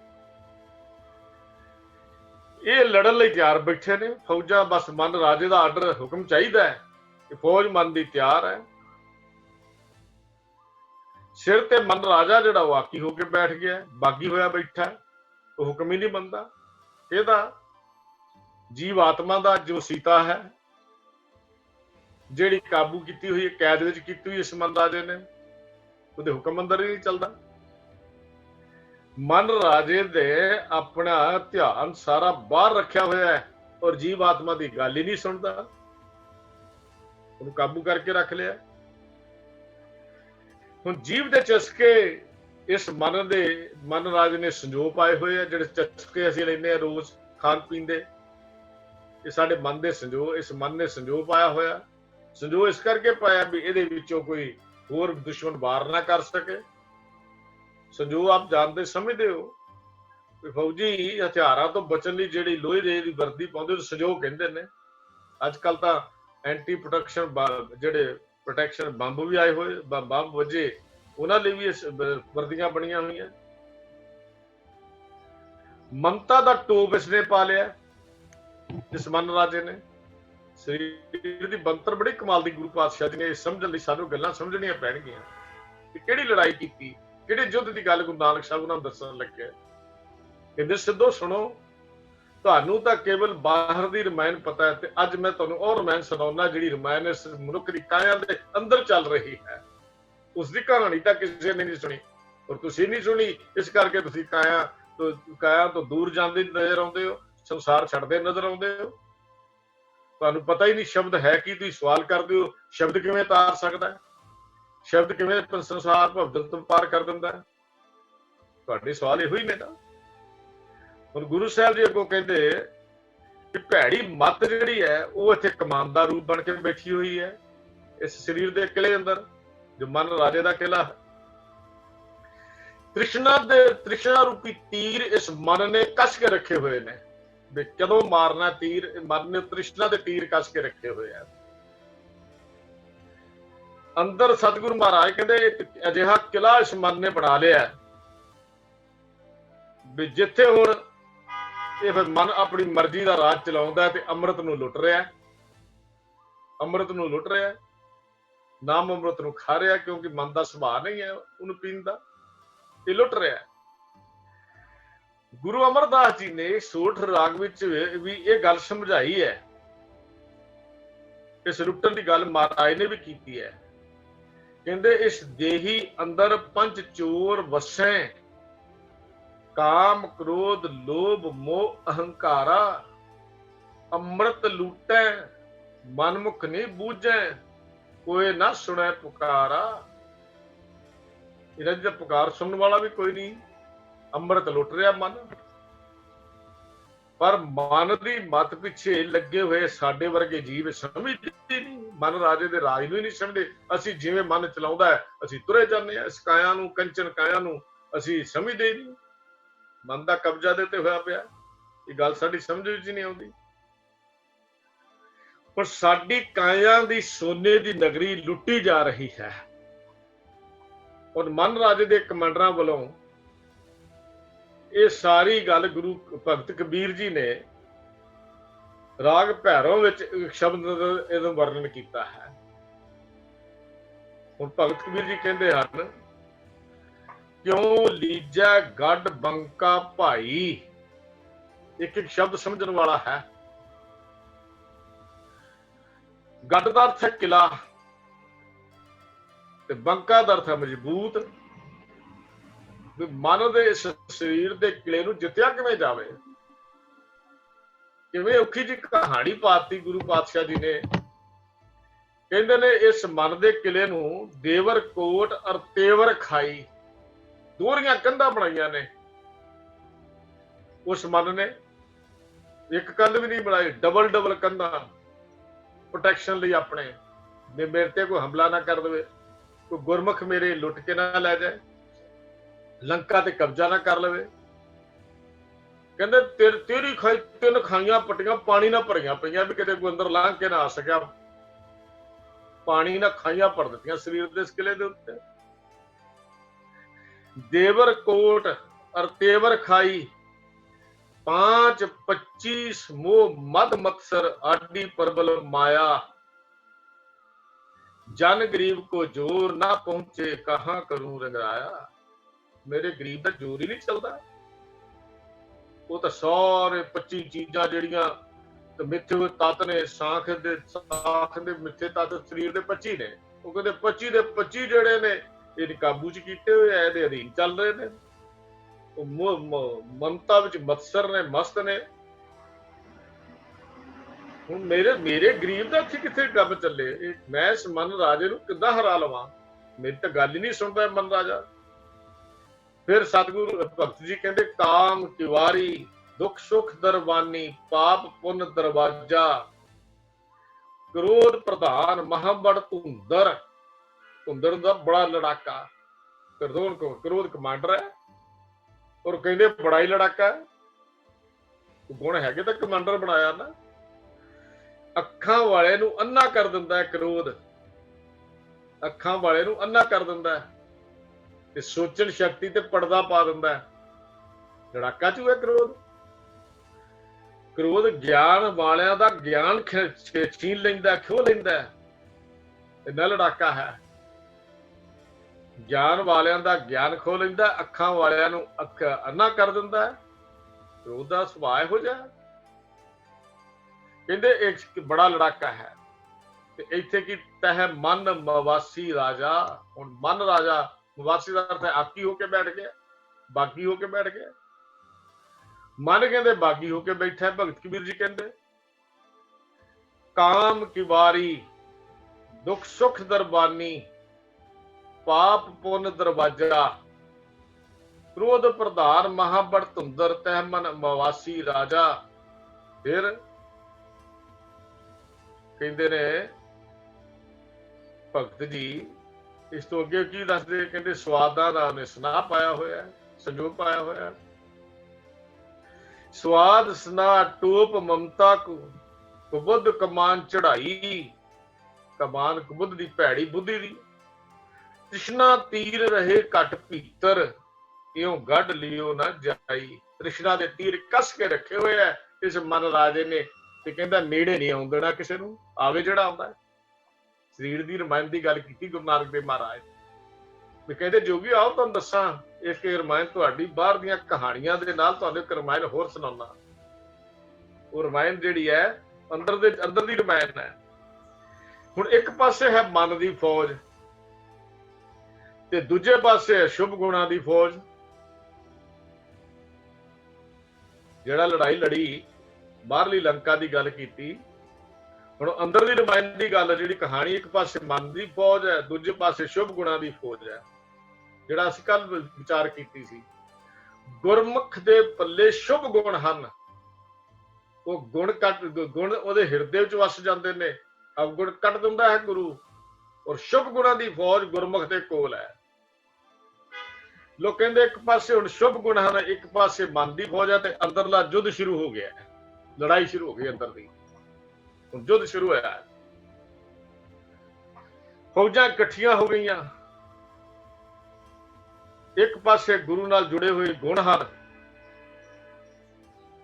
ਇਹ ਲੜਨ ਲਈ ਤਿਆਰ ਬੈਠੇ ਨੇ ਫੌਜਾਂ। ਬਸ ਮਨ ਰਾਜੇ ਦਾ ਆਰਡਰ ਹੁਕਮ ਚਾਹੀਦਾ ਹੈ ਕਿ ਫੌਜ ਮਨ ਦੀ ਤਿਆਰ ਹੈ। ਸਿਰ ਤੇ ਮਨ ਰਾਜਾ ਜਿਹੜਾ ਉਹ ਆਕੀ ਹੋ ਕੇ ਬੈਠ ਗਿਆ, ਬਾਗੀ ਹੋਇਆ ਬੈਠਾ, ਉਹ ਹੁਕਮ ਹੀ ਨਹੀਂ ਮੰਨਦਾ। ਇਹਦਾ ਜੀਵ ਆਤਮਾ ਦਾ ਜੋ ਸੀਤਾ ਹੈ, ਜਿਹੜੀ ਕਾਬੂ ਕੀਤੀ ਹੋਈ ਹੈ, ਕੈਦ ਵਿੱਚ ਕੀਤੀ ਹੋਈ ਇਸ ਮਨ ਰਾਜੇ ਨੇ, ਉਹਦੇ ਹੁਕਮ ਅੰਦਰ ਹੀ ਨਹੀਂ ਚੱਲਦਾ। ਮਨ ਰਾਜੇ ਦੇ ਆਪਣਾ ਧਿਆਨ ਸਾਰਾ ਬਾਹਰ ਰੱਖਿਆ ਹੋਇਆ ਹੈ ਔਰ ਜੀਵ ਆਤਮਾ ਦੀ ਗੱਲ ਹੀ ਨਹੀਂ ਸੁਣਦਾ। ਉਹਨੂੰ ਕਾਬੂ ਕਰਕੇ ਰੱਖ ਲਿਆ। ਹੁਣ ਜੀਵ ਦੇ ਚਸਕੇ ਇਸ ਮਨ ਰਾਜ ਨੇ ਸੰਜੋਗ ਪਾਏ ਹੋਏ ਆ। ਜਿਹੜੇ ਚਸਕੇ ਅਸੀਂ ਲੈਂਦੇ ਆ ਰੋਜ਼ ਖਾਣ ਪੀਣ ਦੇ, ਇਹ ਸਾਡੇ ਮਨ ਦੇ ਸੰਜੋਗ, ਇਸ ਮਨ ਨੇ ਸੰਜੋਗ ਪਾਇਆ ਹੋਇਆ। ਸੰਜੋਗ ਇਸ ਕਰਕੇ ਪਾਇਆ ਵੀ ਇਹਦੇ ਵਿੱਚੋਂ ਕੋਈ ਹੋਰ ਦੁਸ਼ਮਣ ਵਾਰ ਨਾ ਕਰ ਸਕੇ। ਸੰਜੋਗ ਆਪ ਜਾਣਦੇ ਸਮਝਦੇ ਹੋ ਵੀ ਫੌਜੀ ਹਥਿਆਰਾਂ ਤੋਂ ਬਚਣ ਲਈ ਜਿਹੜੀ ਲੋਹੇ ਦੀ ਵਰਦੀ ਪਾਉਂਦੇ ਉਹ ਸੰਜੋਗ ਕਹਿੰਦੇ ਨੇ। ਅੱਜ ਕੱਲ ਤਾਂ ਐਂਟੀ ਪ੍ਰੋਟੈਕਸ਼ਨ ਜਿਹੜੇ ਪ੍ਰੋਟੈਕਸ਼ਨ ਬੰਬ ਵੀ ਆਏ ਹੋਏ, ਬੰਬ ਵਜੇ ਉਹਨਾਂ ਲਈ ਵੀ ਵਰਦੀਆਂ ਬਣੀਆਂ ਹੋਈਆਂ। ਮਮਤਾ ਦਾ ਟੋਪ ਇਸਨੇ ਪਾ ਲਿਆ ਇਸ ਮਨ ਰਾਜੇ ਨੇ। ਸਰੀਰ ਦੀ ਬੰਤਰ ਬੜੀ ਕਮਾਲ ਦੀ ਗੁਰੂ ਪਾਤਸ਼ਾਹ ਜੀ ਨੇ ਸਮਝਣ ਲਈ ਸਾਨੂੰ ਗੱਲਾਂ ਸਮਝਣੀਆਂ ਪੈਣਗੀਆਂ ਕਿ ਕਿਹੜੀ ਲੜਾਈ ਕੀਤੀ, ਕਿਹੜੇ ਯੁੱਧ ਦੀ ਗੱਲ ਗੁਰੂ ਨਾਨਕ ਸਾਹਿਬ ਉਹਨਾਂ ਨੂੰ ਦੱਸਣ ਲੱਗਿਆ। ਕਹਿੰਦੇ ਸਿੱਧੋ ਸੁਣੋ, ਤੁਹਾਨੂੰ ਤਾਂ ਕੇਵਲ ਬਾਹਰ ਦੀ ਰਮਾਇਣ ਪਤਾ ਹੈ ਤੇ ਅੱਜ ਮੈਂ ਤੁਹਾਨੂੰ ਉਹ ਰਮਾਇਣ ਸੁਣਾਉਣਾ ਜਿਹੜੀ ਰਮਾਇਣ ਇਸ ਮਨੁੱਖ ਦੀ ਕਾਇਆ ਦੇ ਅੰਦਰ ਚੱਲ ਰਹੀ ਹੈ। ਉਸ ਦੀ ਕਹਾਣੀ ਤਾਂ ਕਿਸੇ ਨੇ ਨਹੀਂ ਸੁਣੀ ਔਰ ਤੁਸੀਂ ਨਹੀਂ ਸੁਣੀ, ਇਸ ਕਰਕੇ ਤੁਸੀਂ ਕਾਇਆ ਤੋਂ ਦੂਰ ਜਾਂਦੇ ਨਜ਼ਰ ਆਉਂਦੇ ਹੋ, ਸੰਸਾਰ ਛੱਡਦੇ ਨਜ਼ਰ ਆਉਂਦੇ ਹੋ। ਤੁਹਾਨੂੰ ਪਤਾ ਹੀ ਨਹੀਂ ਸ਼ਬਦ ਹੈ ਕੀ। ਤੁਸੀਂ ਸਵਾਲ ਕਰਦੇ ਹੋ ਸ਼ਬਦ ਕਿਵੇਂ ਤਾਰ ਸਕਦਾ ਹੈ, ਸ਼ਬਦ ਕਿਵੇਂ ਸੰਸਾਰ ਭਵਦਲ ਤੋਂ ਪਾਰ ਕਰ ਦਿੰਦਾ ਹੈ। ਤੁਹਾਡੇ ਸਵਾਲ ਇਹੋ ਹੀ ਨੇ ਨਾ। ਹੁਣ ਗੁਰੂ ਸਾਹਿਬ ਜੀ ਅੱਗੋਂ ਕਹਿੰਦੇ ਕਿ ਭੈੜੀ ਮੱਤ ਜਿਹੜੀ ਹੈ ਉਹ ਇੱਥੇ ਕਮਾਨ ਦਾ ਰੂਪ ਬਣ ਕੇ ਬੈਠੀ ਹੋਈ ਹੈ ਇਸ ਸਰੀਰ ਦੇ ਕਿਲੇ ਅੰਦਰ, ਜੋ ਮਨ ਰਾਜੇ ਦਾ ਕਿਲਾ ਹੈ। ਤ੍ਰਿਸ਼ਨਾ ਰੂਪੀ ਤੀਰ ਇਸ ਮਨ ਨੇ ਕੱਸ ਕੇ ਰੱਖੇ ਹੋਏ ਨੇ ਵੀ ਕਦੋਂ ਮਾਰਨਾ ਤੀਰ। ਮਨ ਨੇ ਤ੍ਰਿਸ਼ਨਾ ਦੇ ਤੀਰ ਕੱਸ ਕੇ ਰੱਖੇ ਹੋਏ ਆ ਅੰਦਰ। ਸਤਿਗੁਰੂ ਮਹਾਰਾਜ ਕਹਿੰਦੇ ਇੱਕ ਅਜਿਹਾ ਕਿਲਾ ਇਸ ਮਨ ਨੇ ਬਣਾ ਲਿਆ ਵੀ ਜਿੱਥੇ ਹੁਣ ਇਹ ਫਿਰ ਮਨ ਆਪਣੀ ਮਰਜ਼ੀ ਦਾ ਰਾਜ ਚਲਾਉਂਦਾ ਤੇ ਅੰਮ੍ਰਿਤ ਨੂੰ ਲੁੱਟ ਰਿਹਾ। ਅੰਮ੍ਰਿਤ ਨੂੰ ਲੁੱਟ ਰਿਹਾ, ਨਾਮ ਅੰਮ੍ਰਿਤ ਨੂੰ ਖਾ ਰਿਹਾ, ਕਿਉਂਕਿ ਮਨ ਦਾ ਸੁਭਾਅ ਨਹੀਂ ਹੈ ਉਹਨੂੰ ਪੀਣ ਦਾ। ਇਹ ਲੁੱਟ ਰਿਹਾ। ਗੁਰੂ ਅਮਰਦਾਸ ਜੀ ਨੇ ਸੋਠ ਰਾਗ ਵਿੱਚ ਵੀ ਇਹ ਗੱਲ ਸਮਝਾਈ ਹੈ। ਇਸ ਲੁੱਟਣ ਦੀ ਗੱਲ ਮਹਾਰਾਜ ਨੇ ਵੀ ਕੀਤੀ ਹੈ। ਕਹਿੰਦੇ ਇਸ ਦੇਹੀ ਅੰਦਰ ਪੰਜ ਚੋਰ ਵਸੈ, ਕਾਮ ਕ੍ਰੋਧ ਲੋਭ ਮੋਹ ਅਹੰਕਾਰਾ। ਅੰਮ੍ਰਿਤ ਲੂਟੈ ਮਨਮੁਖ ਨਹੀਂ ਬੂਝੈ ਕੋਏ ਨਾ ਸੁਣੈ ਪੁਕਾਰਾ। ਇਹਨਾਂ ਦੀ ਪੁਕਾਰ ਸੁਣਨ ਵਾਲਾ ਵੀ ਕੋਈ ਨਹੀਂ, ਅੰਮ੍ਰਿਤ ਲੁੱਟ ਰਿਹਾ ਮਨ। ਪਰ ਮਨ ਦੀ ਮਤ ਪਿੱਛੇ ਲੱਗੇ ਹੋਏ ਸਾਡੇ ਵਰਗੇ ਜੀਵ ਸਮਝਦੇ ਨਹੀਂ, ਮਨ ਰਾਜੇ ਦੇ ਰਾਜ ਨੂੰ ਹੀ ਨਹੀਂ ਸਮਝਦੇ। ਅਸੀਂ ਜਿਵੇਂ ਮਨ ਚਲਾਉਂਦਾ ਹੈ ਅਸੀਂ ਤੁਰੇ ਜਾਂਦੇ ਹਾਂ, ਇਸ ਕਾਇਆ ਨੂੰ, ਕੰਚਨ ਕਾਇਆ ਨੂੰ ਅਸੀਂ ਸਮਝਦੇ ਨਹੀਂ। ਮਨ ਦਾ ਕਬਜ਼ਾ ਦੇ ਤੇ ਹੋਇਆ ਪਿਆ, ਇਹ ਗੱਲ ਸਾਡੀ ਸਮਝ ਵਿੱਚ ਨਹੀਂ ਆਉਂਦੀ। ਪਰ ਸਾਡੀ ਕਾਇਆ ਦੀ ਸੋਨੇ ਦੀ ਨਗਰੀ ਲੁੱਟੀ ਜਾ ਰਹੀ ਹੈ। ਔਰ ਮਨ ਰਾਜੇ ਦੇ ਕਮਾਂਡਰਾਂ ਵੱਲੋਂ ਇਹ ਸਾਰੀ ਗੱਲ ਗੁਰੂ ਭਗਤ ਕਬੀਰ ਜੀ ਨੇ ਰਾਗ ਭੈਰਵ ਵਿੱਚ ਇੱਕ ਸ਼ਬਦ ਇਹਦਾ ਵਰਣਨ ਕੀਤਾ ਹੈ। ਹੁਣ ਭਗਤ ਕਬੀਰ ਜੀ ਕਹਿੰਦੇ ਹਨ, ਕਿਉਂ ਲੀਜੈ ਗੱਡ ਬੰਕਾ ਭਾਈ। ਇੱਕ ਇੱਕ ਸ਼ਬਦ ਸਮਝਣ ਵਾਲਾ ਹੈ। ਗੱਡ ਦਾ ਅਰਥ ਹੈ ਕਿਲਾ, ਤੇ ਬੰਕਾ ਦਾ ਅਰਥ ਹੈ ਮਜ਼ਬੂਤ। ਵੀ ਮਨ ਦੇ ਇਸ ਸਰੀਰ ਦੇ ਕਿਲੇ ਨੂੰ ਜਿੱਤਿਆ ਕਿਵੇਂ ਜਾਵੇ। ਕਿਵੇਂ ਔਖੀ ਜਿਹੀ ਕਹਾਣੀ ਪਾਤੀ ਗੁਰੂ ਪਾਤਸ਼ਾਹ ਜੀ ਨੇ। ਕਹਿੰਦੇ ਨੇ ਇਸ ਮਨ ਦੇ ਕਿਲੇ ਨੂੰ ਦੇਵਰ ਕੋਟ ਅਰ ਤੇਵਰ ਖਾਈ, ਦੋਹਰੀਆਂ ਕੰਧਾਂ ਬਣਾਈਆਂ ਨੇ। ਉਸ ਮਨ ਨੇ ਇੱਕ ਕੰਧ ਵੀ ਨਹੀਂ ਬਣਾਈ, ਡਬਲ ਡਬਲ ਕੰਧਾਂ ਪ੍ਰੋਟੈਕਸ਼ਨ ਲਈ ਆਪਣੇ, ਵੀ ਮੇਰੇ ਤੇ ਕੋਈ ਹਮਲਾ ਨਾ ਕਰ ਦੇਵੇ, ਕੋਈ ਗੁਰਮੁਖ ਮੇਰੇ ਲੁੱਟ ਕੇ ਨਾ ਲੈ ਜਾਏ, ਲੰਕਾ ਤੇ ਕਬਜ਼ਾ ਨਾ ਕਰ ਲਵੇ। ਕਹਿੰਦੇ ਤੇਰੀ ਖਾਈ, 3 ਖਾਈਆਂ ਪੱਟੀਆਂ ਪਾਣੀ ਨਾਲ ਭਰੀਆਂ ਪਈਆਂ, ਵੀ ਕਿਤੇ ਕੋਈ ਅੰਦਰ ਲੰਘ ਕੇ ਨਾ ਆ ਸਕਿਆ। ਪਾਣੀ ਨਾਲ ਖਾਈਆਂ ਭਰ ਦਿੱਤੀਆਂ ਸਰੀਰ ਦੇ ਇਸ ਕਿਲੇ ਦੇ ਉੱਤੇ। ਦੇਵਰ ਕੋਟ ਅਰ ਤੇਵਰ ਖਾਈ, 5 25 ਮੋਹ ਮਦ ਮਕਸਰ ਆਡੀ ਪ੍ਰਬਲ ਮਾਇਆ। ਜਨ ਗਰੀਬ ਕੋ ਜੋਰ ਨਾ ਪਹੁੰਚੇ ਕਹਾਂ ਕਰੂੰ ਰੰਗਰਾਇਆ। ਮੇਰੇ ਗਰੀਬ ਦਾ ਜੋਰ ਹੀ ਨਹੀਂ ਚੱਲਦਾ। ਉਹ ਤਾਂ ਸਾਰੇ 25 ਚੀਜ਼ਾਂ ਜਿਹੜੀਆਂ ਤੇ ਮਿੱਥੇ ਹੋਏ ਤੱਤ ਨੇ, ਸਾਖ ਦੇ ਮਿੱਥੇ ਤੱਤ ਸਰੀਰ ਦੇ 25 ਨੇ। ਉਹ ਕਹਿੰਦੇ 25 ਦੇ 25 ਜਿਹੜੇ ਨੇ ਇਹ ਕਾਬੂ ਚ ਕੀਤੇ ਹੋਏ ਆ, ਇਹਦੇ ਅਧੀਨ ਚੱਲ ਰਹੇ ਨੇ। ਉਹ ਮਮਤਾ ਵਿੱਚ ਮਤਸਰ ਨੇ, ਮਸਤ ਨੇ। ਹੁਣ ਮੇਰੇ ਗਰੀਬ ਦਾ ਇੱਥੇ ਕਿੱਥੇ ਕੰਮ ਚੱਲੇ। ਮੈਂ ਇਸ ਮਨ ਰਾਜੇ ਨੂੰ ਕਿੱਦਾਂ ਹਰਾ ਲਵਾਂ। ਮੇਰੀ ਤਾਂ ਗੱਲ ਹੀ ਨਹੀਂ ਸੁਣਦਾ ਮਨ ਰਾਜਾ। ਫਿਰ ਸਤਿਗੁਰੂ ਭਗਤ ਜੀ ਕਹਿੰਦੇ, ਕਾਮ ਤਿਵਾਰੀ ਦੁੱਖ ਸੁਖ ਦਰਬਾਨੀ, ਪਾਪ ਪੁੰਨ ਦਰਵਾਜਾ, ਕ੍ਰੋਧ ਪ੍ਰਧਾਨ ਮਹਾਬੜ ਧੁੰਦਰ। ਧੁੰਦਰ ਦਾ ਬੜਾ ਲੜਾਕਾ, ਕ੍ਰੋਧ ਕਮਾਂਡਰ ਹੈ, ਔਰ ਕਹਿੰਦੇ ਬੜਾ ਹੀ ਲੜਾਕਾ। ਗੁਣ ਹੈਗੇ ਤਾਂ ਕਮਾਂਡਰ ਬਣਾਇਆ ਨਾ। ਅੱਖਾਂ ਵਾਲੇ ਨੂੰ ਅੰਨਾ ਕਰ ਦਿੰਦਾ ਹੈ ਕ੍ਰੋਧ, ਅੱਖਾਂ ਵਾਲੇ ਨੂੰ ਅੰਨਾ ਕਰ ਦਿੰਦਾ ਹੈ ਤੇ ਸੋਚਣ ਸ਼ਕਤੀ ਤੇ ਪਰਦਾ ਪਾ ਦਿੰਦਾ ਹੈ। ਲੜਾਕਾ ਚ ਹੋਇਆ ਕ੍ਰੋਧ। ਕ੍ਰੋਧ ਗਿਆਨ ਵਾਲਿਆਂ ਦਾ ਗਿਆਨ ਛੀਨ ਲੈਂਦਾ, ਖੋਹ ਲੈਂਦਾ। ਇੰਨਾ ਲੜਾਕਾ ਹੈ। ਗਿਆਨ ਵਾਲਿਆਂ ਦਾ ਗਿਆਨ ਖੋਹ ਲੈਂਦਾ, ਅੱਖਾਂ ਵਾਲਿਆਂ ਨੂੰ ਅੱਖ ਅੰਨਾ ਕਰ ਦਿੰਦਾ ਹੈ। ਕ੍ਰੋਧ ਦਾ ਸੁਭਾਅ ਇਹੋ ਜਿਹਾ। ਕਹਿੰਦੇ ਇੱਕ ਬੜਾ ਲੜਾਕਾ ਹੈ। ਤੇ ਇੱਥੇ ਕੀ ਤਹਿ ਮਨ ਮਵਾਸੀ ਰਾਜਾ। ਹੁਣ ਮਨ ਰਾਜਾ, ਮਵਾਸੀ ਦਾ ਅਰਥ ਹੈ ਆਕੀ ਹੋ ਕੇ ਬੈਠ ਗਿਆ, ਬਾਗੀ ਹੋ ਕੇ ਬੈਠ ਗਿਆ। ਮਨ ਕਹਿੰਦੇ ਬਾਗੀ ਹੋ ਕੇ ਬੈਠਾ। ਭਗਤ ਕਬੀਰ ਜੀ ਕਹਿੰਦੇ, ਕਾਮ ਕੀ ਵਾਰੀ ਦੁੱਖ ਸੁਖ ਦਰਬਾਨੀ, ਪਾਪ ਪੁੰਨ ਦਰਵਾਜਾ, ਕ੍ਰੋਧ ਪ੍ਰਧਾਨ ਮਹਾਬੜ ਧੁੰਦਰ, ਤਹਿ ਮਨ ਮਵਾਸੀ ਰਾਜਾ। ਫਿਰ ਕਹਿੰਦੇ ਨੇ ਭਗਤ ਜੀ ਇਸ ਤੋਂ ਅੱਗੇ ਕੀ ਦੱਸਦੇ। ਕਹਿੰਦੇ ਸਵਾਦਾਂ ਦਾ ਉਹਨੇ ਸਨਾਹ ਪਾਇਆ ਹੋਇਆ, ਸੰਜੋਗ ਪਾਇਆ ਹੋਇਆ। ਸਵਾਦ ਸਨਾਹ ਟੋਪ ਮਮਤਾ ਕੋ, ਕੁਬੁੱਧ ਕਮਾਨ ਚੜਾਈ। ਕਮਾਨ ਕੁਬੁੱਧ ਦੀ, ਭੈੜੀ ਬੁੱਧੀ ਦੀ। ਤ੍ਰਿਸ਼ਨਾ ਤੀਰ ਰਹੇ ਘਟ ਭੀਤਰ, ਇਉਂ ਗੱਡ ਲਿਓ ਨਾ ਜਾਈ। ਤ੍ਰਿਸ਼ਨਾ ਦੇ ਤੀਰ ਕੱਸ ਕੇ ਰੱਖੇ ਹੋਏ ਐ ਇਸ ਮਨ ਰਾਜੇ ਨੇ। ਤੇ ਕਹਿੰਦਾ ਨੇੜੇ ਨਹੀਂ ਆਉਣ ਦੇਣਾ ਕਿਸੇ ਨੂੰ, ਆਵੇ ਜਿਹੜਾ ਆਉਂਦਾ। ਸਰੀਰ ਦੀ ਰਮਾਇਣ ਦੀ ਗੱਲ ਕੀਤੀ ਗੁਰੂ ਨਾਨਕ ਦੇਵ ਮਹਾਰਾਜ ਵੀ ਕਹਿੰਦੇ, ਜੋਗੀ ਆਓ ਤੁਹਾਨੂੰ ਦੱਸਾਂ ਇੱਕ ਰਮਾਇਣ ਤੁਹਾਡੀ, ਬਾਹਰ ਦੀਆਂ ਕਹਾਣੀਆਂ ਦੇ ਨਾਲ ਤੁਹਾਨੂੰ ਇੱਕ ਰਮਾਇਣ ਹੋਰ ਸੁਣਾਉਣਾ। ਉਹ ਰਮਾਇਣ ਜਿਹੜੀ ਹੈ ਅੰਦਰ ਦੀ ਰਮਾਇਣ ਹੈ। ਹੁਣ ਇੱਕ ਪਾਸੇ ਹੈ ਮਨ ਦੀ ਫੌਜ ਤੇ ਦੂਜੇ ਪਾਸੇ ਸ਼ੁਭ ਗੁਣਾਂ ਦੀ ਫੌਜ। ਜਿਹੜਾ ਲੜਾਈ ਲੜੀ बाहरली लंका की गल की। हुण अंदर दी नुमाइंदी गल जिहड़ी कहानी, एक पासे मन की फौज है, दूजे पासे शुभ गुणा की फौज है। जिहड़ा असीं कल विचार कीती सी, गुरमुख दे पल्ले शुभ गुण हन, वो गुण कट गुण उहदे हिरदे विच वस जांदे ने, अवगुण कट दिंदा है गुरु। और शुभ गुणा की फौज गुरमुख दे कोल है। लोग कहते एक पासे हुण शुभ गुण हैं, एक पासे मन की फौज है, तो अंदरला युद्ध शुरू हो गया, लड़ाई शुरू हो गई अंदर की। हुण युद्ध शुरू होया, फौजां इकट्ठियां हो गई। एक पासे गुरु नाल जुड़े हुए गुण हन,